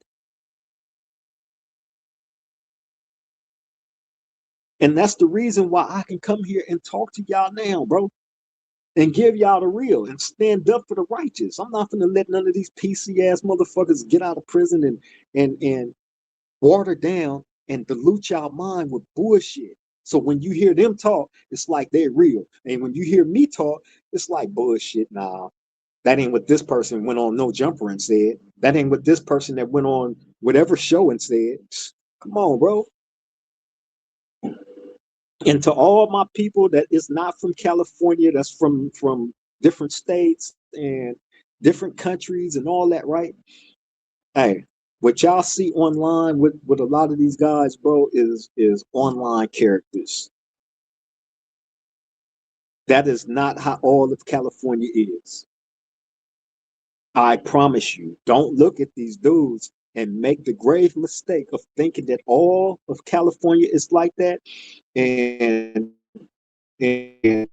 And that's the reason why I can come here and talk to y'all now, bro, and give y'all the real and stand up for the righteous. I'm not gonna let none of these PC ass motherfuckers get out of prison and water down and dilute y'all mind with bullshit. So when you hear them talk, it's like they're real. And when you hear me talk, it's like bullshit. Nah, that ain't what this person went on No Jumper and said. That ain't what this person that went on whatever show and said. Come on, bro. And to all my people that is not from California, that's from different states and different countries and all that, right? Hey, what y'all see online with a lot of these guys, bro, is online characters. That is not how all of California is. I promise you. Don't look at these dudes and make the grave mistake of thinking that all of California is like that. And it's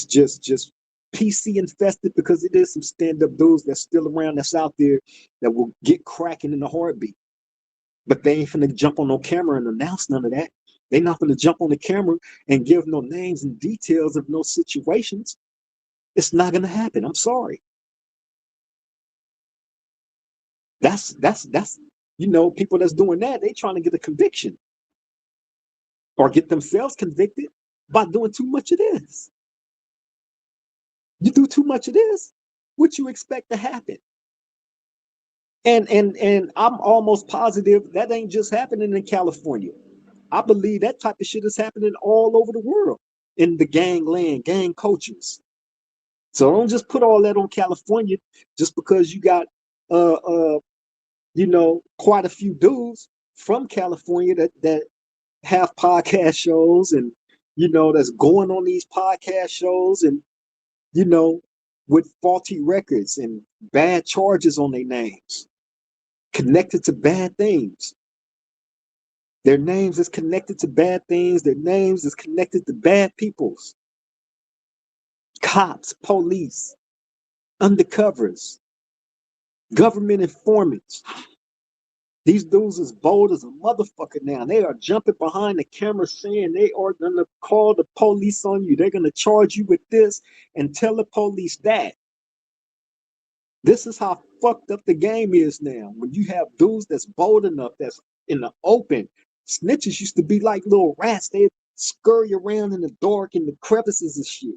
just PC infested, because it is some stand-up dudes that's still around, that's out there, that will get cracking in a heartbeat. But they ain't finna jump on no camera and announce none of that. They not finna jump on the camera and give no names and details of no situations. It's not gonna happen. I'm sorry. That's people that's doing that, they trying to get a conviction or get themselves convicted by doing too much of this. You do too much of this, what you expect to happen? And I'm almost positive that ain't just happening in California. I believe that type of shit is happening all over the world in the gangland, gang cultures. So don't just put all that on California just because you got uh uh quite a few dudes from California that have podcast shows, and that's going on these podcast shows, and with faulty records and bad charges on their names, connected to bad things. Their names is connected to bad things. Their names is connected to bad peoples, cops, police, undercovers, government informants. These dudes is bold as a motherfucker now. They are jumping behind the camera saying they are going to call the police on you. They're going to charge you with this and tell the police that. This is how fucked up the game is now. When you have dudes that's bold enough, that's in the open. Snitches used to be like little rats. They'd scurry around in the dark in the crevices and shit.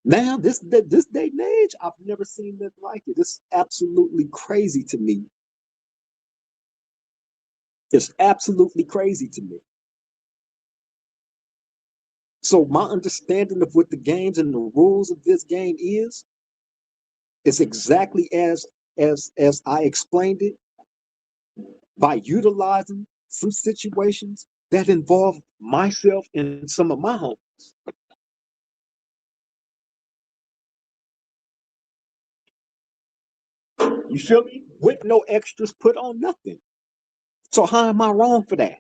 Now, this day and age, I've never seen nothing like it. It's absolutely crazy to me. It's absolutely crazy to me. So my understanding of what the games and the rules of this game is exactly as I explained it, by utilizing some situations that involve myself and some of my homies. You feel me? With no extras put on nothing. So how am I wrong for that?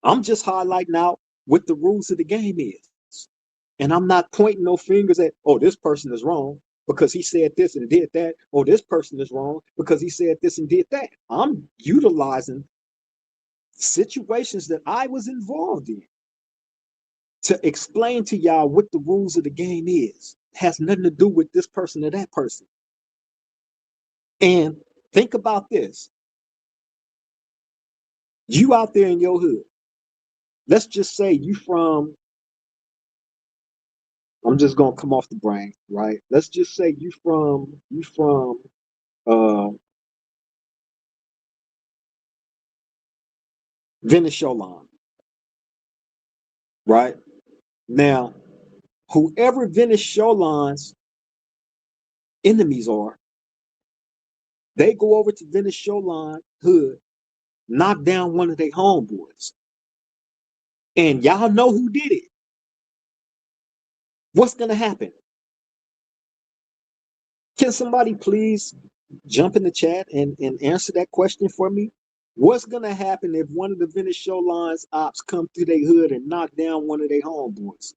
I'm just highlighting out what the rules of the game is. And I'm not pointing no fingers at, oh, this person is wrong because he said this and did that. Oh, this person is wrong because he said this and did that. I'm utilizing situations that I was involved in to explain to y'all what the rules of the game is. It has nothing to do with this person or that person. And think about this. You out there in your hood. Let's just say you from I'm just gonna come off the brain, right? Let's just say you from uh Venezuela, right? Now, whoever Venezuelans enemies are, they go over to Venezuelan hood, knock down one of their homeboys. And y'all know who did it. What's gonna happen? Can somebody please jump in the chat and answer that question for me? What's gonna happen if one of the Venezuelans ops come through their hood and knock down one of their homeboys?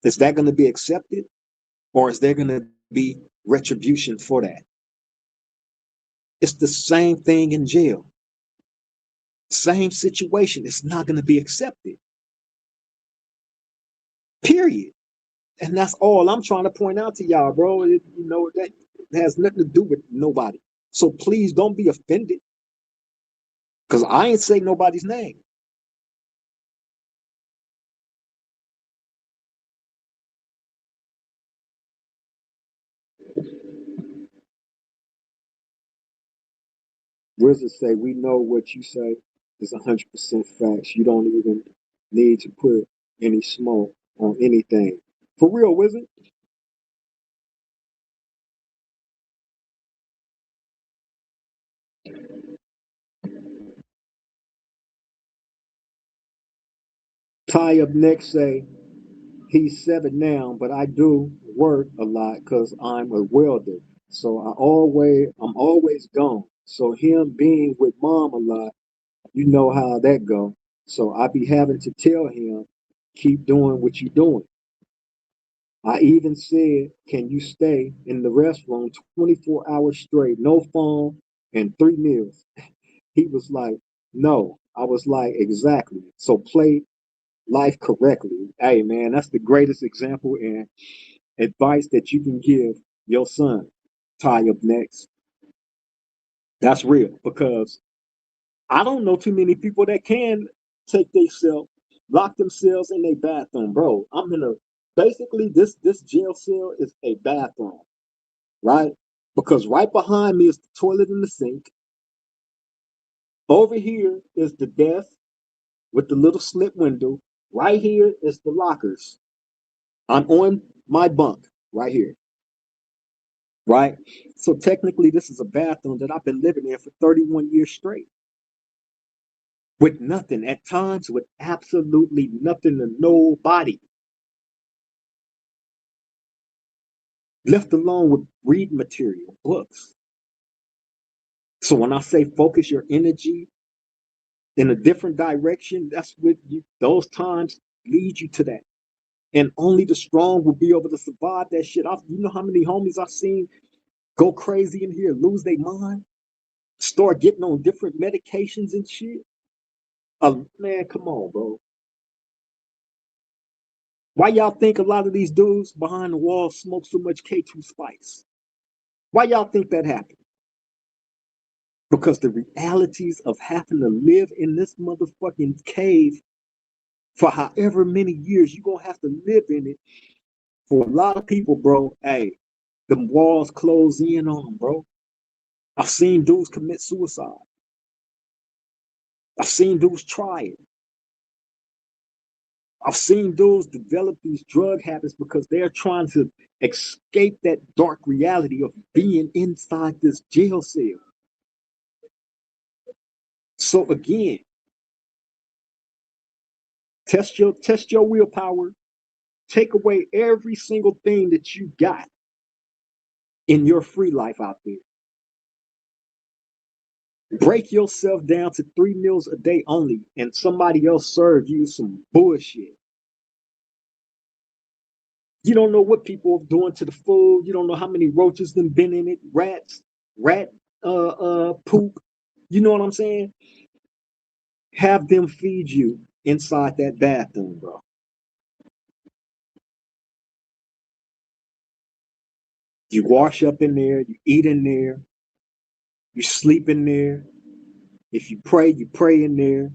Is that gonna be accepted? Or is there gonna be retribution for that? It's the same thing in jail. Same situation. It's not gonna be accepted. Period. And that's all I'm trying to point out to y'all, bro. That has nothing to do with nobody. So please don't be offended. Because I ain't say nobody's name. Wizards say, we know what you say is 100% facts. You don't even need to put any smoke on anything. For real, Wizard? Ty up next say, he's 7 now, but I do work a lot because I'm a welder. So I'm always gone. So him being with mom a lot, you know how that go. So I be having to tell him, keep doing what you're doing. I even said, can you stay in the restroom 24 hours straight, no phone and 3 meals? He was like, no. I was like, exactly. So play life correctly. Hey, man, that's the greatest example and advice that you can give your son. Tie up next. That's real because I don't know too many people that can take themselves, lock themselves in a bathroom, bro. Basically this jail cell is a bathroom, right? Because right behind me is the toilet and the sink. Over here is the desk with the little slit window. Right here is the lockers. I'm on my bunk right here, right? So technically, this is a bathroom that I've been living in for 31 years straight with nothing, at times with absolutely nothing to nobody, left alone with reading material, books. So when I say focus your energy in a different direction, that's what those times lead you to that. And only the strong will be able to survive that shit. You know how many homies I've seen go crazy in here, lose their mind, start getting on different medications and shit. Man, come on, bro. Why y'all think a lot of these dudes behind the wall smoke so much K2 spice? Why y'all think that happened? Because the realities of having to live in this motherfucking cave for however many years you're gonna have to live in it. For a lot of people, bro, hey, the walls close in on them, bro. I've seen dudes commit suicide. I've seen dudes try it. I've seen dudes develop these drug habits because they're trying to escape that dark reality of being inside this jail cell. So again, test your willpower. Take away every single thing that you got in your free life out there. Break yourself down to 3 meals a day only, and somebody else serve you some bullshit. You don't know what people are doing to the food. You don't know how many roaches them been in it, rat poop. You know what I'm saying? Have them feed you inside that bathroom, bro. You wash up in there, you eat in there, you sleep in there. If you pray in there.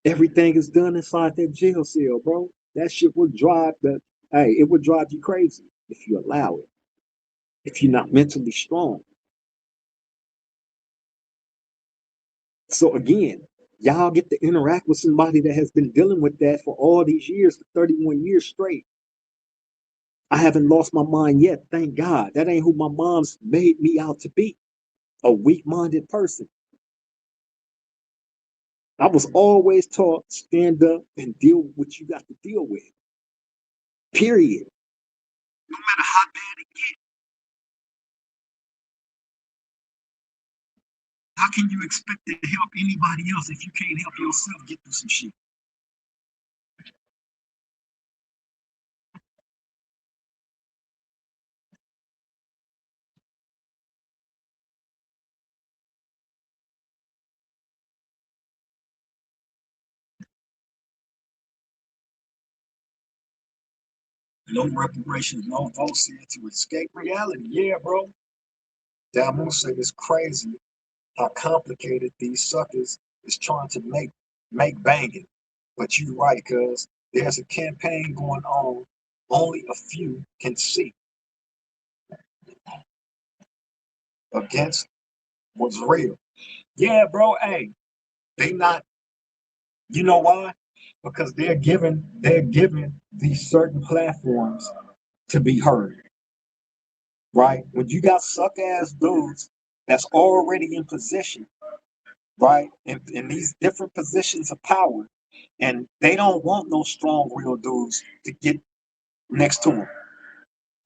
Everything is done inside that jail cell, bro. That shit will drive it would drive you crazy if you allow it. If you're not mentally strong. So again, y'all get to interact with somebody that has been dealing with that for all these years, for 31 years straight. I haven't lost my mind yet, thank God. That ain't who my mom's made me out to be, a weak-minded person. I was always taught stand up and deal with what you got to deal with. Period. No matter how bad it gets. How can you expect to help anybody else if you can't help yourself get through some shit? No reparations, no votes to escape reality. Yeah, bro. That I'm gonna say it's crazy how complicated these suckers is trying to make banging. But you're right, cuz there's a campaign going on only a few can see against what's real. Yeah, bro. Hey, they not, you know why? Because they're given these certain platforms to be heard. Right? When you got suck ass dudes that's already in position, right? In these different positions of power, and they don't want no strong real dudes to get next to them.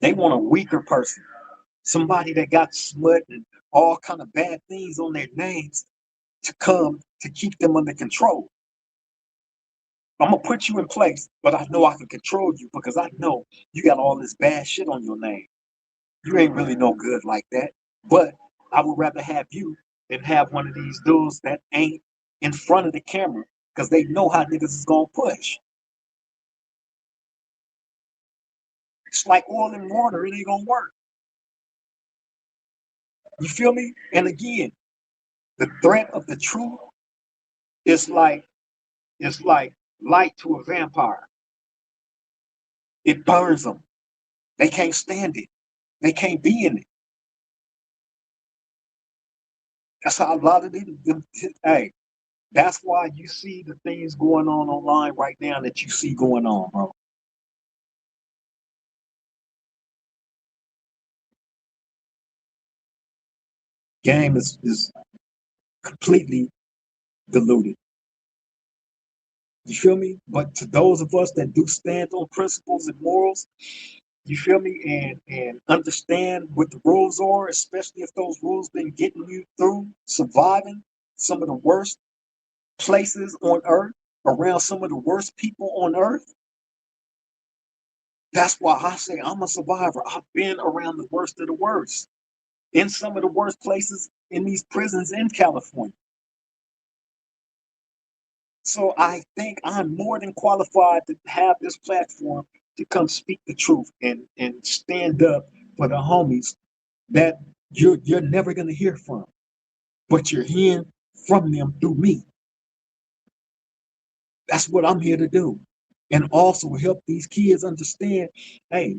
They want a weaker person, somebody that got smut and all kind of bad things on their names to come to keep them under control. I'm gonna put you in place, but I know I can control you because I know you got all this bad shit on your name. You ain't really no good like that. But I would rather have you than have one of these dudes that ain't in front of the camera because they know how niggas is gonna push. It's like oil and water, it ain't gonna work. You feel me? And again, the threat of the truth is like it's like light to a vampire. It burns them. They can't stand it. They can't be in it. That's how a lot of them hey, that's why you see the things going on online right now that you see going on, bro. Game is completely diluted. You feel me? But to those of us that do stand on principles and morals, you feel me, and understand what the rules are, especially if those rules been getting you through surviving some of the worst places on earth, around some of the worst people on earth. That's why I say I'm a survivor. I've been around the worst of the worst, in some of the worst places in these prisons in California. So I think I'm more than qualified to have this platform to come speak the truth and stand up for the homies that you're never gonna hear from, but you're hearing from them through me. That's what I'm here to do, and also help these kids understand. Hey,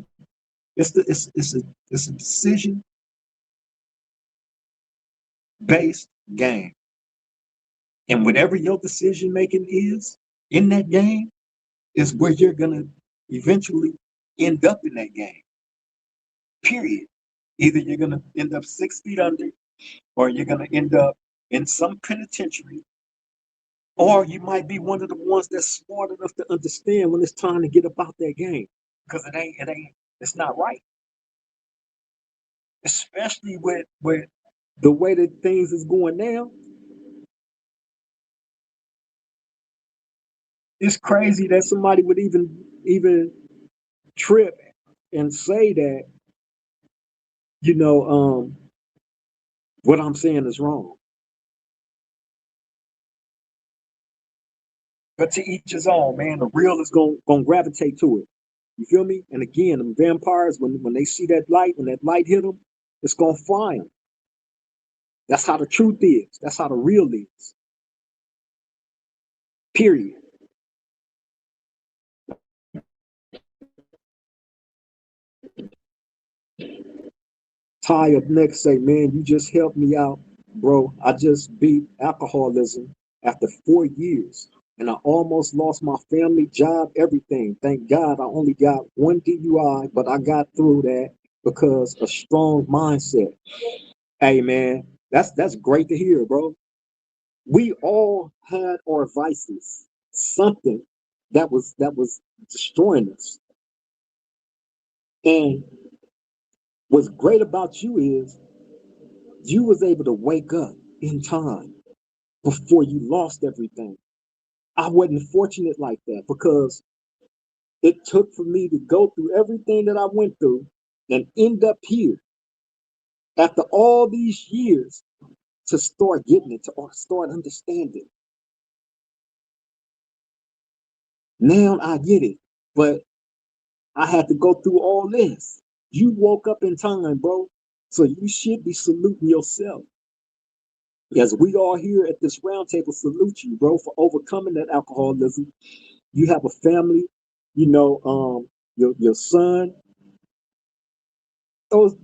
it's a decision based game, and whatever your decision making is in that game is where you're gonna eventually end up in that game. Period. Either you're gonna end up 6 feet under, or you're gonna end up in some penitentiary, or you might be one of the ones that's smart enough to understand when it's time to get about that game. Because it's not right. Especially with the way that things is going now. It's crazy that somebody would even trip and say that, you know, what I'm saying is wrong. But to each his own, man. The real is gonna gravitate to it. You feel me? And again, them vampires, when they see that light, when that light hit them, it's gonna fry them. That's how the truth is. That's how the real is. Period. Ty up next say, man, you just helped me out, bro. I just beat alcoholism after 4 years. And I almost lost my family, job, everything. Thank God I only got one DUI, but I got through that because a strong mindset. Hey man, that's great to hear, bro. We all had our vices, something that was destroying us. And what's great about you is you was able to wake up in time before you lost everything. I wasn't fortunate like that because it took for me to go through everything that I went through and end up here after all these years to start getting it, to start understanding. Now I get it, but I had to go through all this. You woke up in time, bro. So you should be saluting yourself. As we all here at this round table salute you, bro, for overcoming that alcoholism. You have a family, your son, those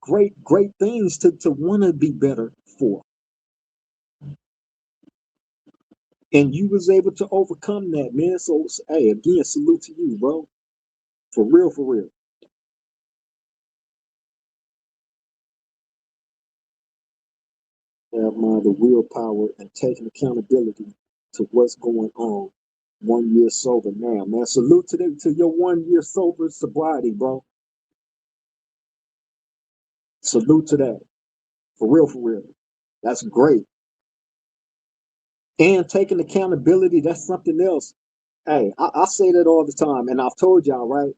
great things to want to be better for. And you was able to overcome that, man. So hey, again, salute to you, bro. For real, for real. Have the willpower and taking accountability to what's going on. 1 year sober now, man. Salute to your 1 year sober sobriety, bro. Salute to that. For real, for real. That's great. And taking accountability, that's something else. Hey, I say that all the time, and I've told y'all, right?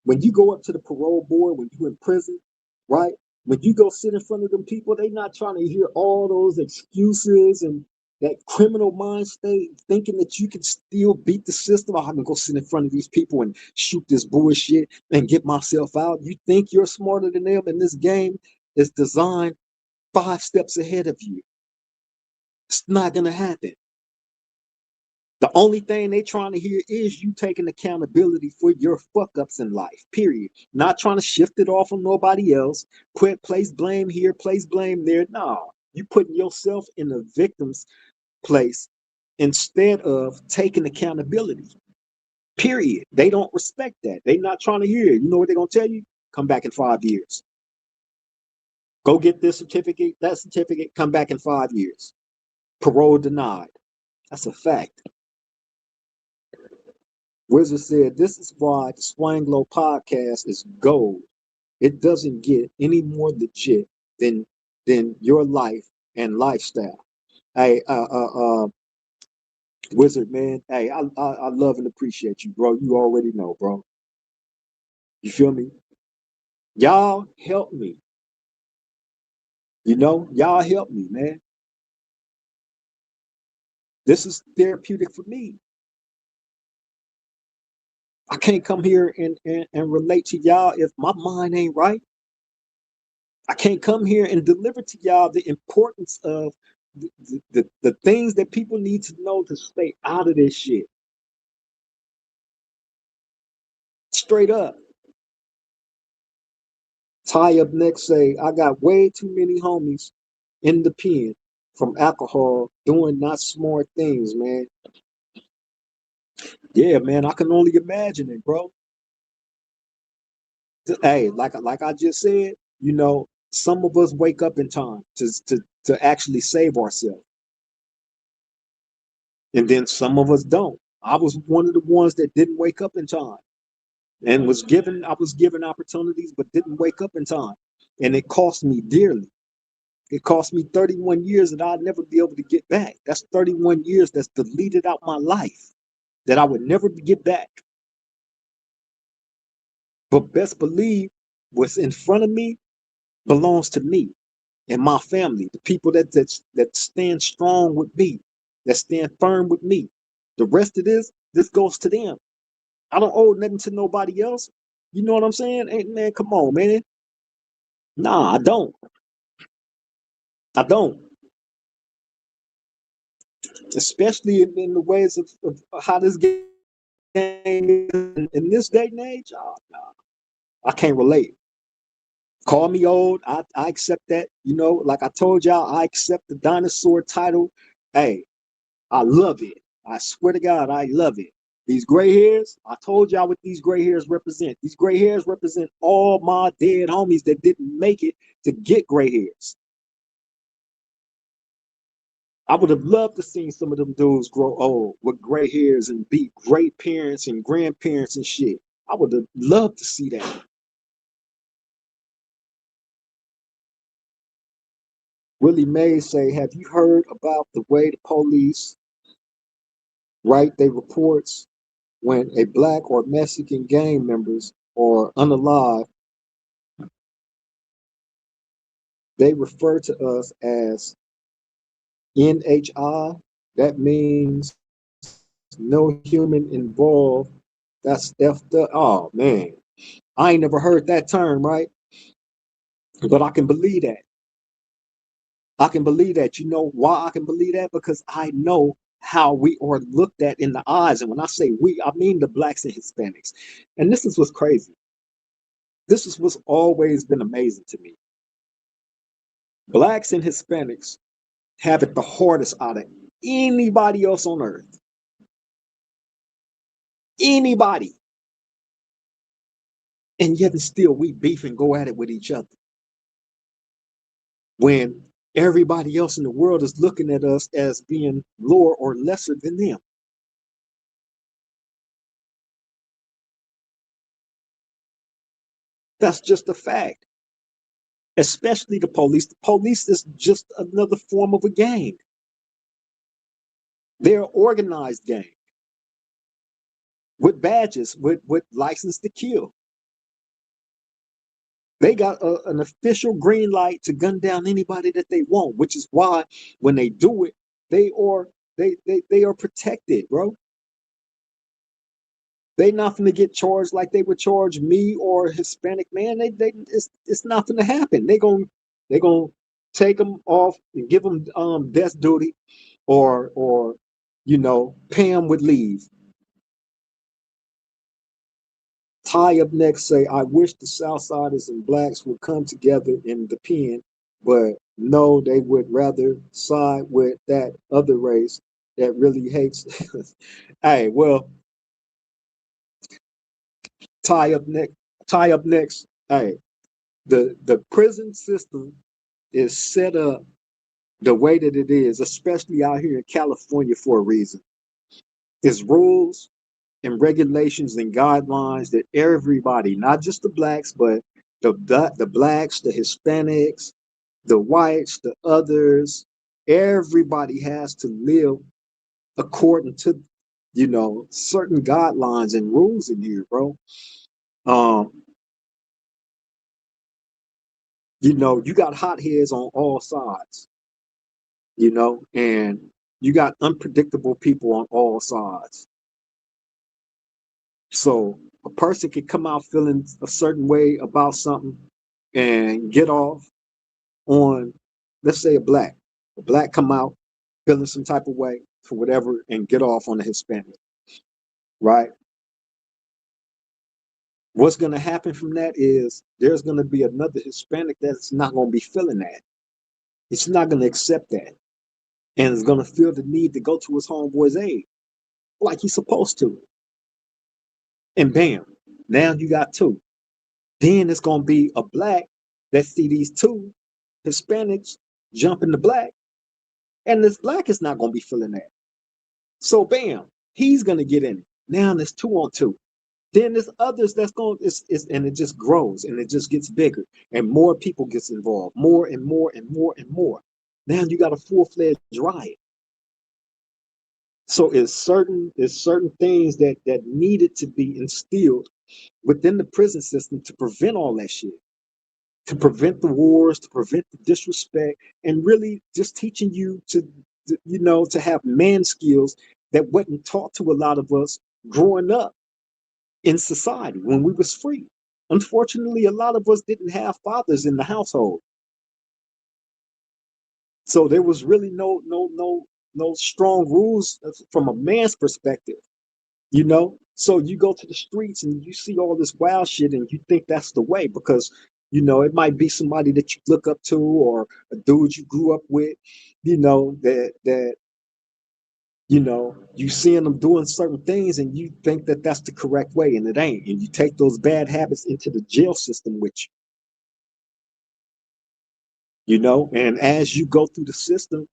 When you go up to the parole board, when you're in prison, right? When you go sit in front of them people, they not trying to hear all those excuses and that criminal mind state, thinking that you can still beat the system. I can go sit in front of these people and shoot this bullshit and get myself out. You think you're smarter than them, and this game is designed 5 steps ahead of you. It's not gonna happen. The only thing they trying to hear is you taking accountability for your fuck ups in life, period. Not trying to shift it off on nobody else, place blame here, place blame there. No, you putting yourself in the victim's place instead of taking accountability, period. They don't respect that. They not trying to hear it. You know what they're going to tell you? Come back in 5 years. Go get this certificate, that certificate, come back in 5 years. Parole denied. That's a fact. Wizard said, this is why the Swine Glow podcast is gold. It doesn't get any more legit than your life and lifestyle. Hey, Wizard, man. Hey, I love and appreciate you, bro. You already know, bro. You feel me? Y'all help me. Y'all help me, man. This is therapeutic for me. I can't come here and relate to y'all if my mind ain't right. I can't come here and deliver to y'all the importance of the things that people need to know to stay out of this shit. Straight up. Tie up next say, I got way too many homies in the pen from alcohol doing not smart things, man. Yeah, man, I can only imagine it, bro. Hey, like I just said, some of us wake up in time to actually save ourselves. And then some of us don't. I was one of the ones that didn't wake up in time and I was given opportunities, but didn't wake up in time. And it cost me dearly. It cost me 31 years that I'd never be able to get back. That's 31 years that's deleted out my life that I would never get back. But best believe what's in front of me belongs to me and my family, the people that stand strong with me, that stand firm with me. The rest of this goes to them. I don't owe nothing to nobody else. You know what I'm saying? Hey, man, come on, man. Nah, I don't. I don't. especially in the ways of how this game is in this day and age. Oh, no, I can't relate. Call me old. I accept that. You know, like I told y'all, I accept the dinosaur title. Hey, I love it. I swear to God, I love it. These gray hairs, I told y'all what these gray hairs represent. These gray hairs represent all my dead homies that didn't make it to get gray hairs. I would have loved to see some of them dudes grow old with gray hairs and be great parents and grandparents and shit. I would have loved to see that. Willie Mays say, have you heard about the way the police write their reports when a black or Mexican gang members are unalive? They refer to us as NHI. That means no human involved. That's effed up. Oh man, I ain't never heard that term, right? But I can believe that. I can believe that. You know why I can believe that? Because I know how we are looked at in the eyes. And when I say we, I mean the blacks and Hispanics. And this is what's crazy. This is what's always been amazing to me. Blacks and Hispanics have it the hardest out of anybody else on earth. Anybody. And yet and still we beef and go at it with each other. When everybody else in the world is looking at us as being lower or lesser than them. That's just a fact. Especially the police. The police is just another form of a gang. They're an organized gang with badges, with license to kill. They got an official green light to gun down anybody that they want, which is why when they do it, they are protected, bro. They not gonna get charged like they would charge me or a Hispanic man. It's not gonna happen. They gonna take them off and give them death duty, or pay them with leave. Tie up next say, I wish the Southsiders and blacks would come together in the pen, but no, they would rather side with that other race that really hates. Hey, well, tie up next. Tie up next. Hey, the prison system is set up the way that it is, especially out here in California for a reason. It's rules and regulations and guidelines that everybody, not just the blacks, but the blacks, the Hispanics, the whites, the others, everybody has to live according to certain guidelines and rules in here, bro. Um, you got hotheads on all sides, and you got unpredictable people on all sides. So a person can come out feeling a certain way about something and get off on, let's say, a black. A black come out feeling some type of way for whatever and get off on a Hispanic, right? What's going to happen from that is there's going to be another Hispanic that's not going to be feeling that. It's not going to accept that. And is going to feel the need to go to his homeboy's aid like he's supposed to. And bam, now you got two. Then it's going to be a black that see these two Hispanics jump into black, and this black is not going to be feeling that. So bam, he's going to get in it. Now there's 2-on-2. Then there's others that's going and it just grows and it just gets bigger and more people gets involved, more and more and more and more. Now you got a full-fledged riot. So it's certain things that needed to be instilled within the prison system to prevent all that shit, to prevent the wars, to prevent the disrespect, and really just teaching you to have man skills that wasn't taught to a lot of us growing up in society when we was free. Unfortunately, a lot of us didn't have fathers in the household. So there was really no no strong rules from a man's perspective, So you go to the streets and you see all this wild shit and you think that's the way because, it might be somebody that you look up to or a dude you grew up with, that you seeing them doing certain things and you think that that's the correct way and it ain't. And you take those bad habits into the jail system with and as you go through the system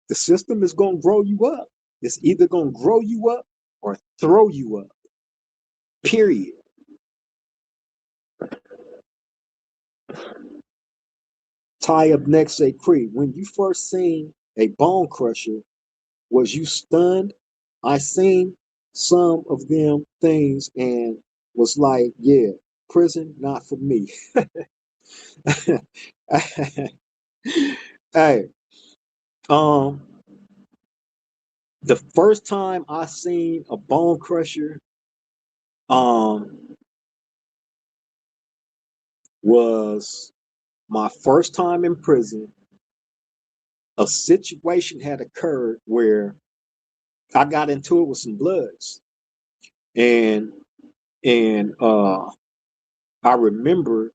is going to grow you up. It's either going to grow you up or throw you up, period. Tie up next, say Cree. When you first seen a bone crusher, was you stunned? I seen some of them things and was like, yeah, prison, not for me. Hey, um, the first time I seen a bone crusher, um, was my first time in prison. A situation had occurred where I got into it with some bloods, and I remember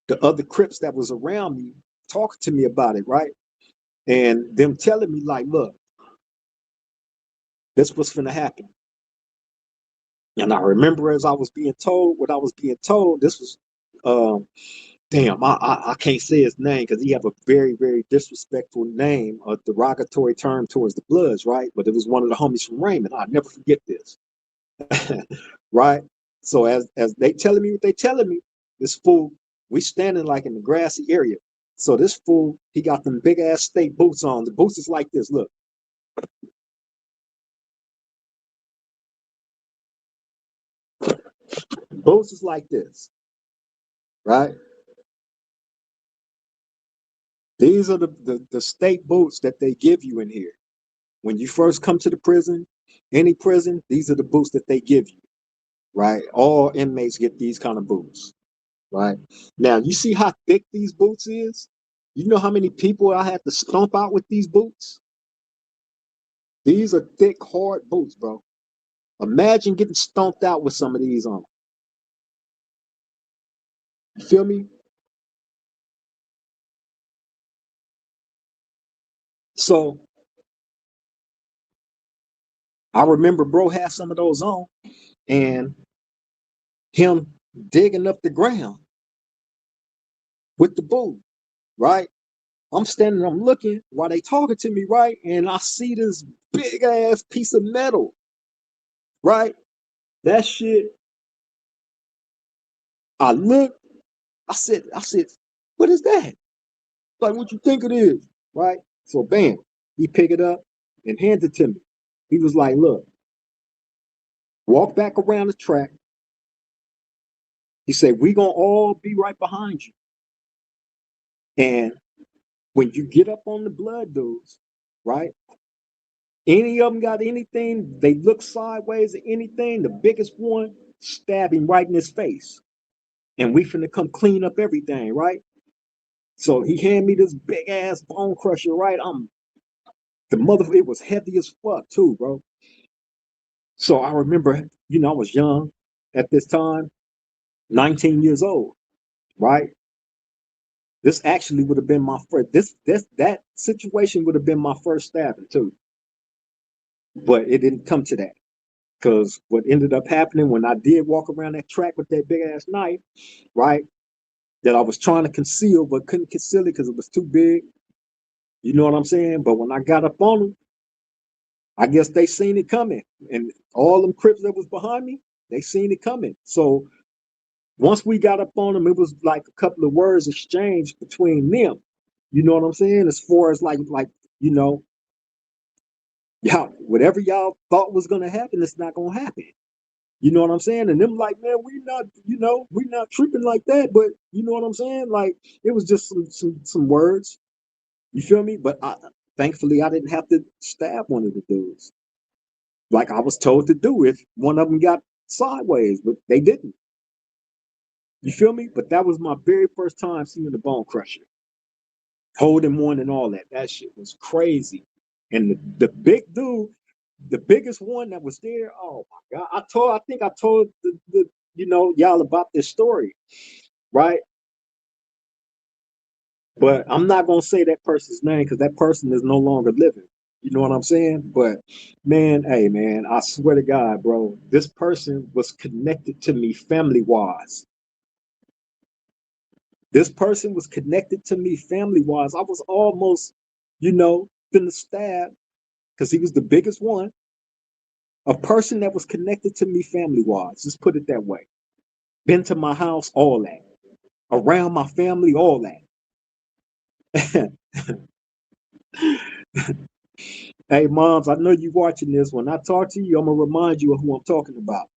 the other Crips that was around me talking to me about it, right? And them telling me like, look, this was finna happen. And I remember as I was being told what I was being told, this was damn, I can't say his name because he have a very, very disrespectful name, a derogatory term towards the Bloods, right? But it was one of the homies from Raymond. I'll never forget this. Right? So as they telling me what they telling me, this fool, we standing like in the grassy area. So this fool, he got them big ass state boots on. The boots is like this. Look. Boots is like this. Right? These are the state boots that they give you in here. When you first come to the prison, any prison, these are the boots that they give you. Right? All inmates get these kind of boots. Right? Now, you see how thick these boots is? You know how many people I had to stomp out with these boots? These are thick, hard boots, bro. Imagine getting stomped out with some of these on. You feel me? So I remember bro had some of those on and him digging up the ground with the boot, right? I'm standing, I'm looking while they talking to me, right? And I see this big ass piece of metal, right? That shit, I looked, I said, what is that? Like, what you think it is, right? So bam, he picked it up and handed it to me. He was like, look, walk back around the track. He said, we gonna all be right behind you. And when you get up on the blood dudes, right? Any of them got anything, they look sideways or anything, the biggest one, stab him right in his face. And we finna come clean up everything, right? So he handed me this big ass bone crusher, right? It was heavy as fuck too, bro. So I remember, I was young at this time, 19 years old, right? This actually would have been my first. That situation would have been my first stabbing too, but it didn't come to that because what ended up happening when I did walk around that track with that big ass knife, right? That I was trying to conceal but couldn't conceal it because it was too big. You know what I'm saying? But when I got up on them, I guess they seen it coming, and all them Crips that was behind me, they seen it coming. So once we got up on them, it was like a couple of words exchanged between them. You know what I'm saying? As far as like you know, y'all, whatever y'all thought was gonna happen, it's not gonna happen. You know what I'm saying? And them like, man, we not tripping like that. But you know what I'm saying? Like it was just some words. You feel me? But thankfully I didn't have to stab one of the dudes like I was told to do if one of them got sideways, but they didn't. You feel me? But that was my very first time seeing the bone crusher, holding one and all that. That shit was crazy. And the big dude, the biggest one that was there, oh my God. I think I told y'all about this story, right? But I'm not gonna say that person's name because that person is no longer living. You know what I'm saying? But man, hey man, I swear to God, bro, this person was connected to me family wise. This person was connected to me family wise. I was almost, finna stab because he was the biggest one. A person that was connected to me family wise. Just put it that way. Been to my house, all that. Around my family, all that. Hey, moms, I know you watching this. When I talk to you, I'm gonna remind you of who I'm talking about.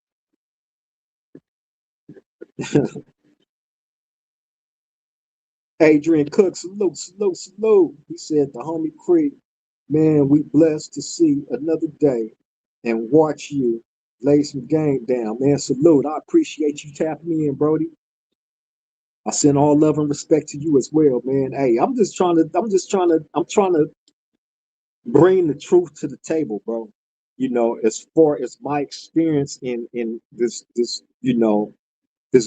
Adrian Cook, salute, salute, salute. He said, the homie Creek, man, we blessed to see another day and watch you lay some game down. Man, salute. I appreciate you tapping in, Brody. I send all love and respect to you as well, man. Hey, I'm trying to bring the truth to the table, bro. As far as my experience in this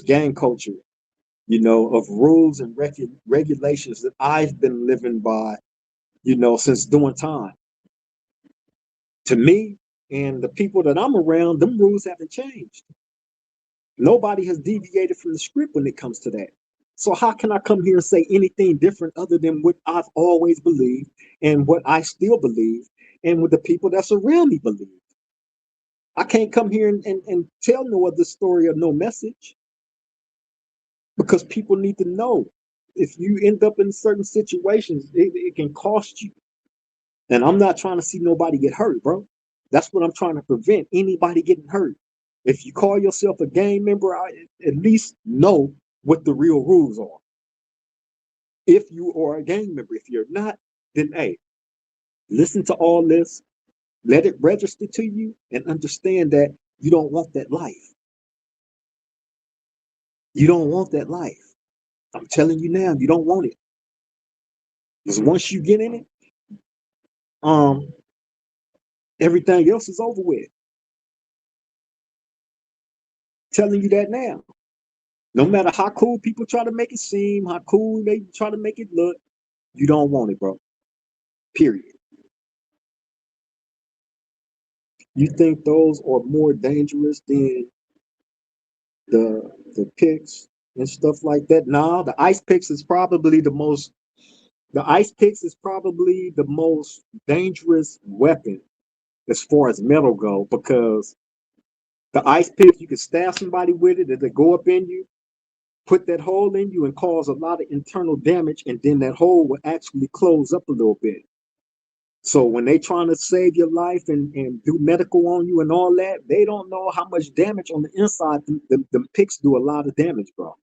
gang culture, of rules and regulations that I've been living by, since doing time. To me and the people that I'm around, them rules haven't changed. Nobody has deviated from the script when it comes to that. So how can I come here and say anything different other than what I've always believed and what I still believe and what the people that's around me believe? I can't come here and tell no other story or no message because people need to know. If you end up in certain situations, it can cost you. And I'm not trying to see nobody get hurt, bro. That's what I'm trying to prevent, anybody getting hurt. If you call yourself a gang member, at least know what the real rules are. If you are a gang member, if you're not, then hey, listen to all this, let it register to you, and understand that you don't want that life. You don't want that life. I'm telling you now, you don't want it. Because once you get in it, um, everything else is over with. Telling you that now. No matter how cool people try to make it seem, how cool they try to make it look, you don't want it, bro. Period. You think those are more dangerous than the picks and stuff like that? Nah, the ice picks is probably the most. The ice picks is probably the most dangerous weapon as far as metal go because the ice pick you can stab somebody with it, and they go up in you, put that hole in you, and cause a lot of internal damage, and then that hole will actually close up a little bit. So when they trying to save your life and do medical on you and all that, they don't know how much damage on the inside. The picks do a lot of damage, bro.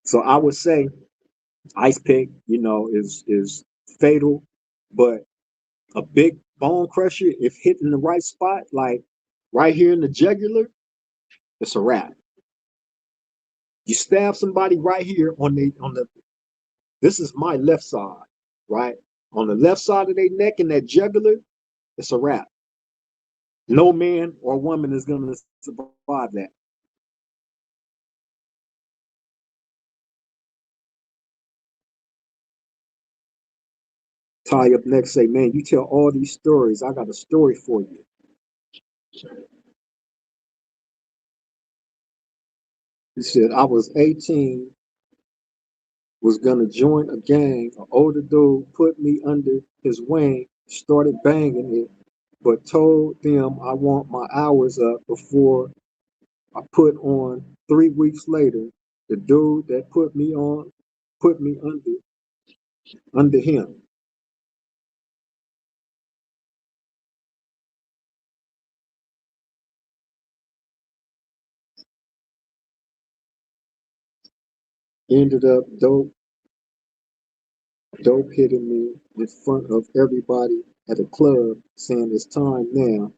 So I would say ice pick, is fatal, but a big bone crusher, if hit in the right spot, like right here in the jugular, it's a wrap. You stab somebody right here on the this is my left side, right? On the left side of their neck and that jugular, it's a wrap. No man or woman is going to survive that. Tie up next, say, man, you tell all these stories. I got a story for you. He said, I was 18, was going to join a gang. An older dude put me under his wing, started banging it, but told them I want my hours up before I put on. 3 weeks later, the dude that put me under him. Ended up dope hitting me in front of everybody at a club, saying it's time now,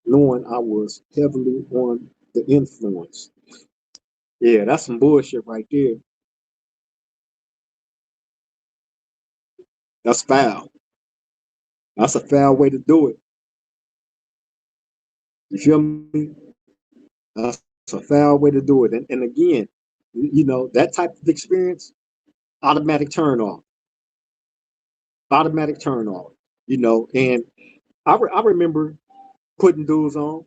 knowing I was heavily on the influence. Yeah, that's some bullshit right there. That's foul. That's a foul way to do it. You feel me? That's a foul way to do it. And again, that type of experience, automatic turn off, automatic turn off. And I remember putting dudes on.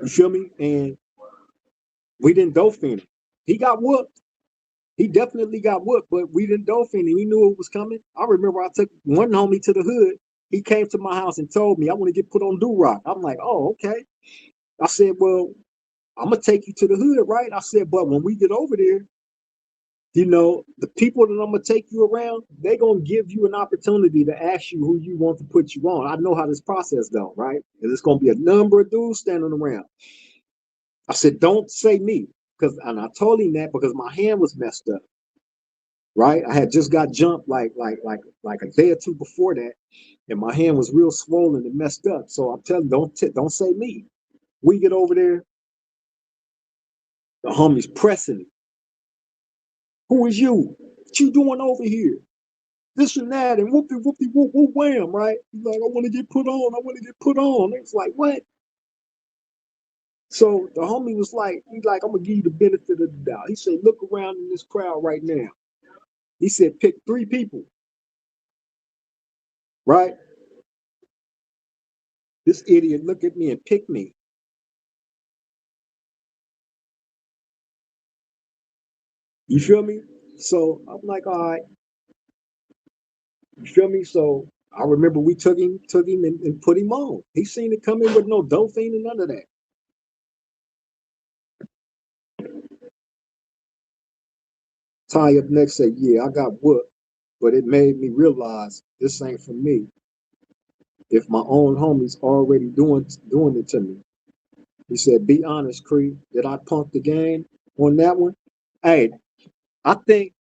You feel me? And we didn't dolphin him. He got whooped. He definitely got whooped, but we didn't dolphin him. We knew it was coming. I remember I took one homie to the hood. He came to my house and told me I want to get put on do rock. I'm like, oh, okay. I said, well, I'm gonna take you to the hood, right? I said, but when we get over there, the people that I'm gonna take you around, they're gonna give you an opportunity to ask you who you want to put you on. I know how this process goes, right? And it's gonna be a number of dudes standing around. I said, don't say me, and I told him that because my hand was messed up, right? I had just got jumped like a day or two before that, and my hand was real swollen and messed up. So I'm telling, don't say me. We get over there, the homies pressing it. Who is you? What you doing over here? This and that, and whoopty whoopty whoop whoop wham, right? He's like, I want to get put on. I want to get put on. It's like, what? So the homie was like, I'm gonna give you the benefit of the doubt. He said, look around in this crowd right now. He said, pick 3 people, right? This idiot looked at me and picked me. You feel me? So I'm like, all right, you feel me? So I remember we took him and put him on. He seen it coming with no dolphin and none of that. Ty up next said, yeah, I got whooped, but it made me realize this ain't for me. If my own homies already doing it to me. He said, be honest, Cree. Did I punk the game on that one? Hey, I think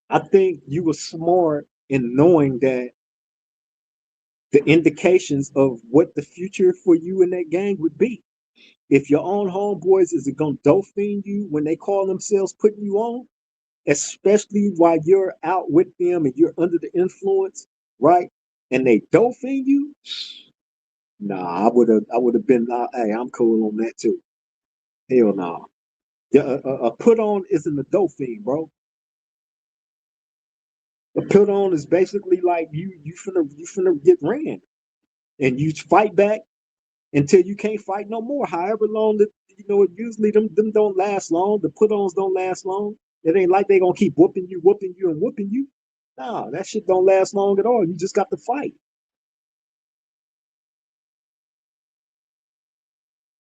I think you were smart in knowing that the indications of what the future for you in that gang would be. If your own homeboys is it gonna dolphin you when they call themselves putting you on, especially while you're out with them and you're under the influence, right? And they dolphin you, nah, I would have been. Hey, I'm cool on that too. Hell no. Nah. Yeah, a put on isn't a dolphin, bro. A put on is basically like you finna get ran, and you fight back until you can't fight no more. However long that usually them don't last long. The put ons don't last long. It ain't like they gonna keep whooping you, and whooping you. Nah, that shit don't last long at all. You just got to fight.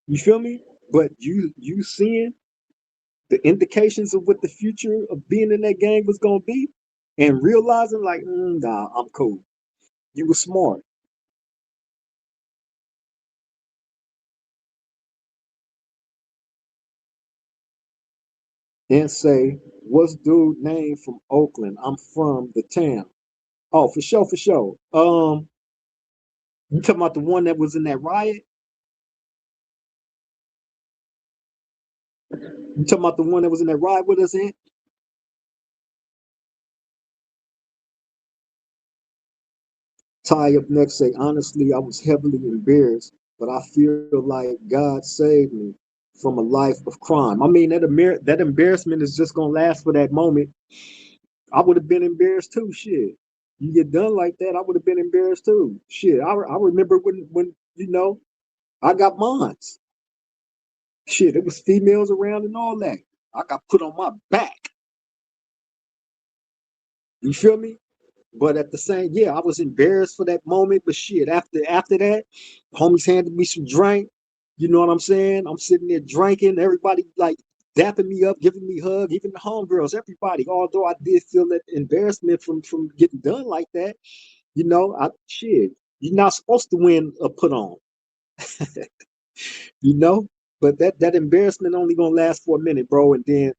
You feel me? But you seeing the indications of what the future of being in that gang was gonna be, and realizing like, nah, I'm cool. You were smart. And say, what's dude name from Oakland? I'm from the town. Oh, for sure, for sure. You talking about the one that was in that riot? You talking about the one that was in that riot with us in? Ty up next say, honestly, I was heavily embarrassed, but I feel like God saved me from a life of crime. I mean, that embarrassment is just gonna last for that moment. I would have been embarrassed too. Shit, you get done like that, I would have been embarrassed too. Shit, I remember when I got mines. Shit, it was females around and all that. I got put on my back. You feel me? But at the same, yeah, I was embarrassed for that moment. But shit, after that, homies handed me some drink. You know what I'm saying? I'm sitting there drinking. Everybody like dapping me up, giving me hugs, even the homegirls, everybody. Although I did feel that embarrassment from getting done like that, I shit. You're not supposed to win a put on, you know. But that embarrassment only gonna last for a minute, bro. And then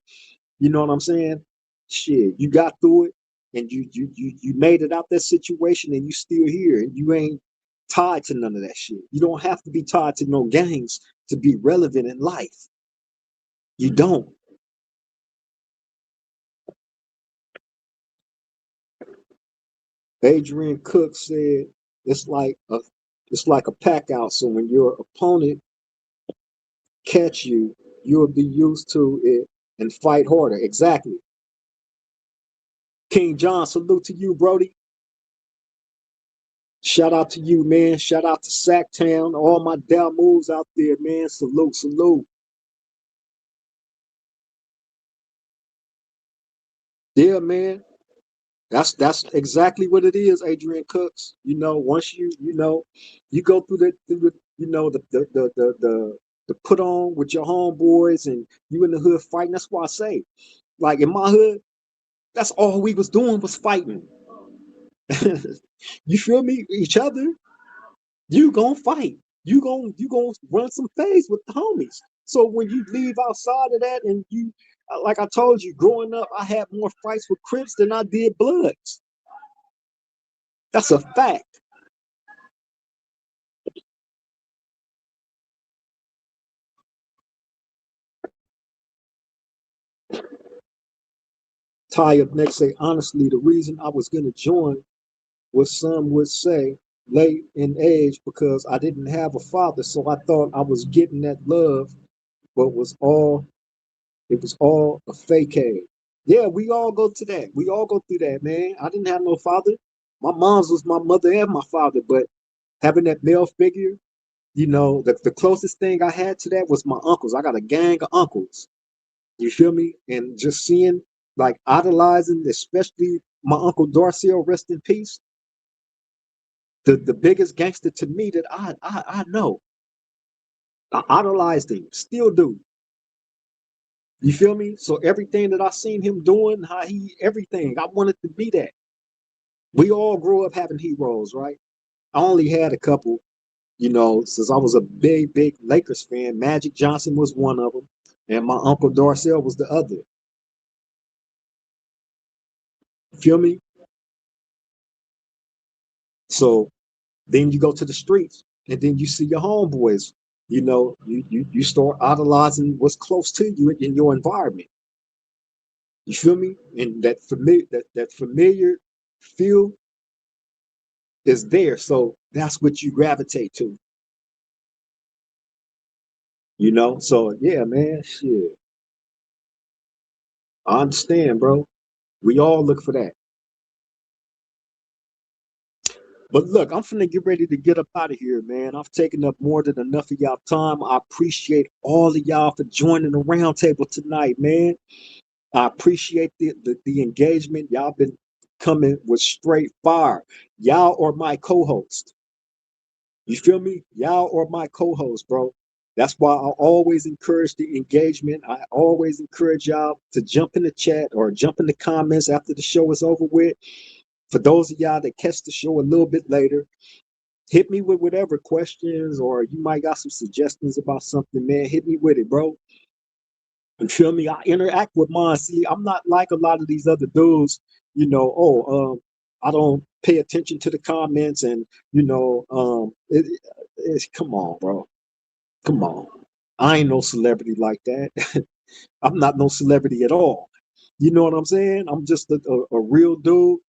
you know what I'm saying? Shit, you got through it, and you made it out that situation, and you still here, and you ain't tied to none of that shit. You don't have to be tied to no gangs to be relevant in life. You don't. Adrian Cook said it's like a it's like a pack out. So when your opponent catch you, you'll be used to it and fight harder. Exactly. King John, salute to you, Brody. Shout out to you, man. Shout out to Sacktown, all my Dow moves out there, man. Salute, salute. Yeah, man. That's exactly what it is, Adrian Cooks. Once you go through the put on with your homeboys and you in the hood fighting. That's why I say, like in my hood, that's all we was doing was fighting. You feel me? Each other, you gonna fight. You gonna run some phase with the homies. So when you leave outside of that and you like I told you, growing up, I had more fights with Crips than I did Bloods. That's a fact. Ty up next say, honestly, the reason I was gonna join was some would say late in age because I didn't have a father, so I thought I was getting that love, but it was all a facade. Yeah, we all go to that. We all go through that, man. I didn't have no father. My mom's was my mother and my father, but having that male figure, the closest thing I had to that was my uncles. I got a gang of uncles. You feel me? And just seeing, like, idolizing, especially my uncle Darcel, rest in peace, the biggest gangster to me that I know. I idolized him, still do. You feel me? So everything that I seen him doing, everything, I wanted to be that. We all grew up having heroes, right? I only had a couple, since I was a big Lakers fan. Magic Johnson was one of them, and my uncle Darcel was the other. Feel me? So then you go to the streets, and then you see your homeboys. You start idolizing what's close to you in your environment. You feel me? And that familiar feel is there. So that's what you gravitate to. So yeah, man, shit. I understand, bro. We all look for that. But look, I'm finna get ready to get up out of here, man. I've taken up more than enough of y'all time. I appreciate all of y'all for joining the roundtable tonight, man. I appreciate the engagement. Y'all been coming with straight fire. Y'all are my co-host. You feel me? Y'all are my co-host, bro. That's why I always encourage the engagement. I always encourage y'all to jump in the chat or jump in the comments after the show is over with. For those of y'all that catch the show a little bit later, hit me with whatever questions or you might got some suggestions about something, man. Hit me with it, bro. You feel me? I interact with mine. See, I'm not like a lot of these other dudes, I don't pay attention to the comments and, come on, bro. Come on. I ain't no celebrity like that. I'm not no celebrity at all. You know what I'm saying? I'm just a real dude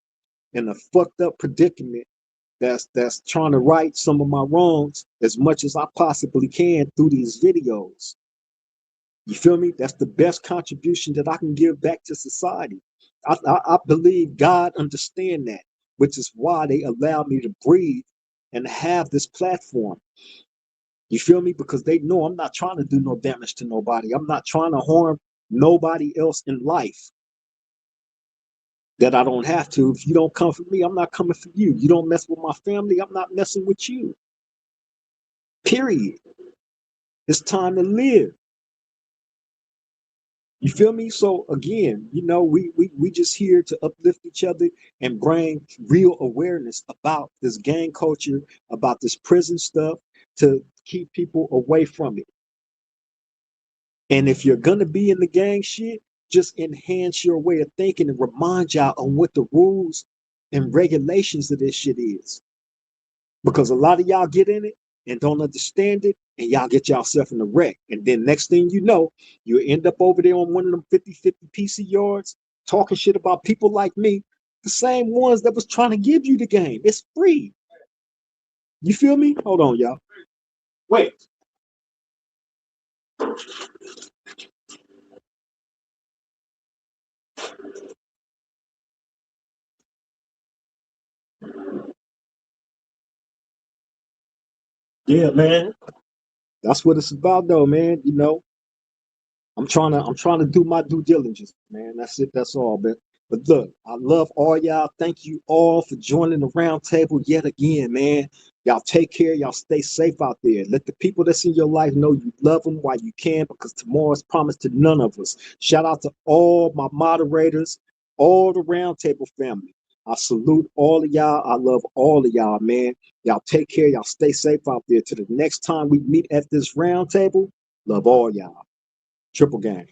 in a fucked up predicament that's trying to right some of my wrongs as much as I possibly can through these videos. You feel me? That's the best contribution that I can give back to society. I believe God understand that, which is why they allow me to breathe and have this platform. You feel me? Because they know I'm not trying to do no damage to nobody. I'm not trying to harm nobody else in life that I don't have to. If you don't come for me, I'm not coming for you. You don't mess with my family, I'm not messing with you. Period. It's time to live. You feel me? So again, we just here to uplift each other and bring real awareness about this gang culture, about this prison stuff, to keep people away from it. And if you're gonna be in the gang shit, just enhance your way of thinking and remind y'all on what the rules and regulations of this shit is. Because a lot of y'all get in it and don't understand it, and y'all get yourself in a wreck. And then next thing you know, you end up over there on one of them 50-50 PC yards talking shit about people like me The same ones that was trying to give you the game. It's free. You feel me? Hold on, y'all. Wait. Yeah, man. That's what it's about though, man. You know, I'm trying to do my due diligence, man. That's it. That's all, man. But look, I love all y'all. Thank you all for joining the round table yet again, man. Y'all take care. Y'all stay safe out there. Let the people that's in your life know you love them while you can, because tomorrow is promised to none of us. Shout out to all my moderators, all the round table family. I salute all of y'all. I love all of y'all, man. Y'all take care. Y'all stay safe out there. Till the next time we meet at this round table, love all y'all. Triple gang.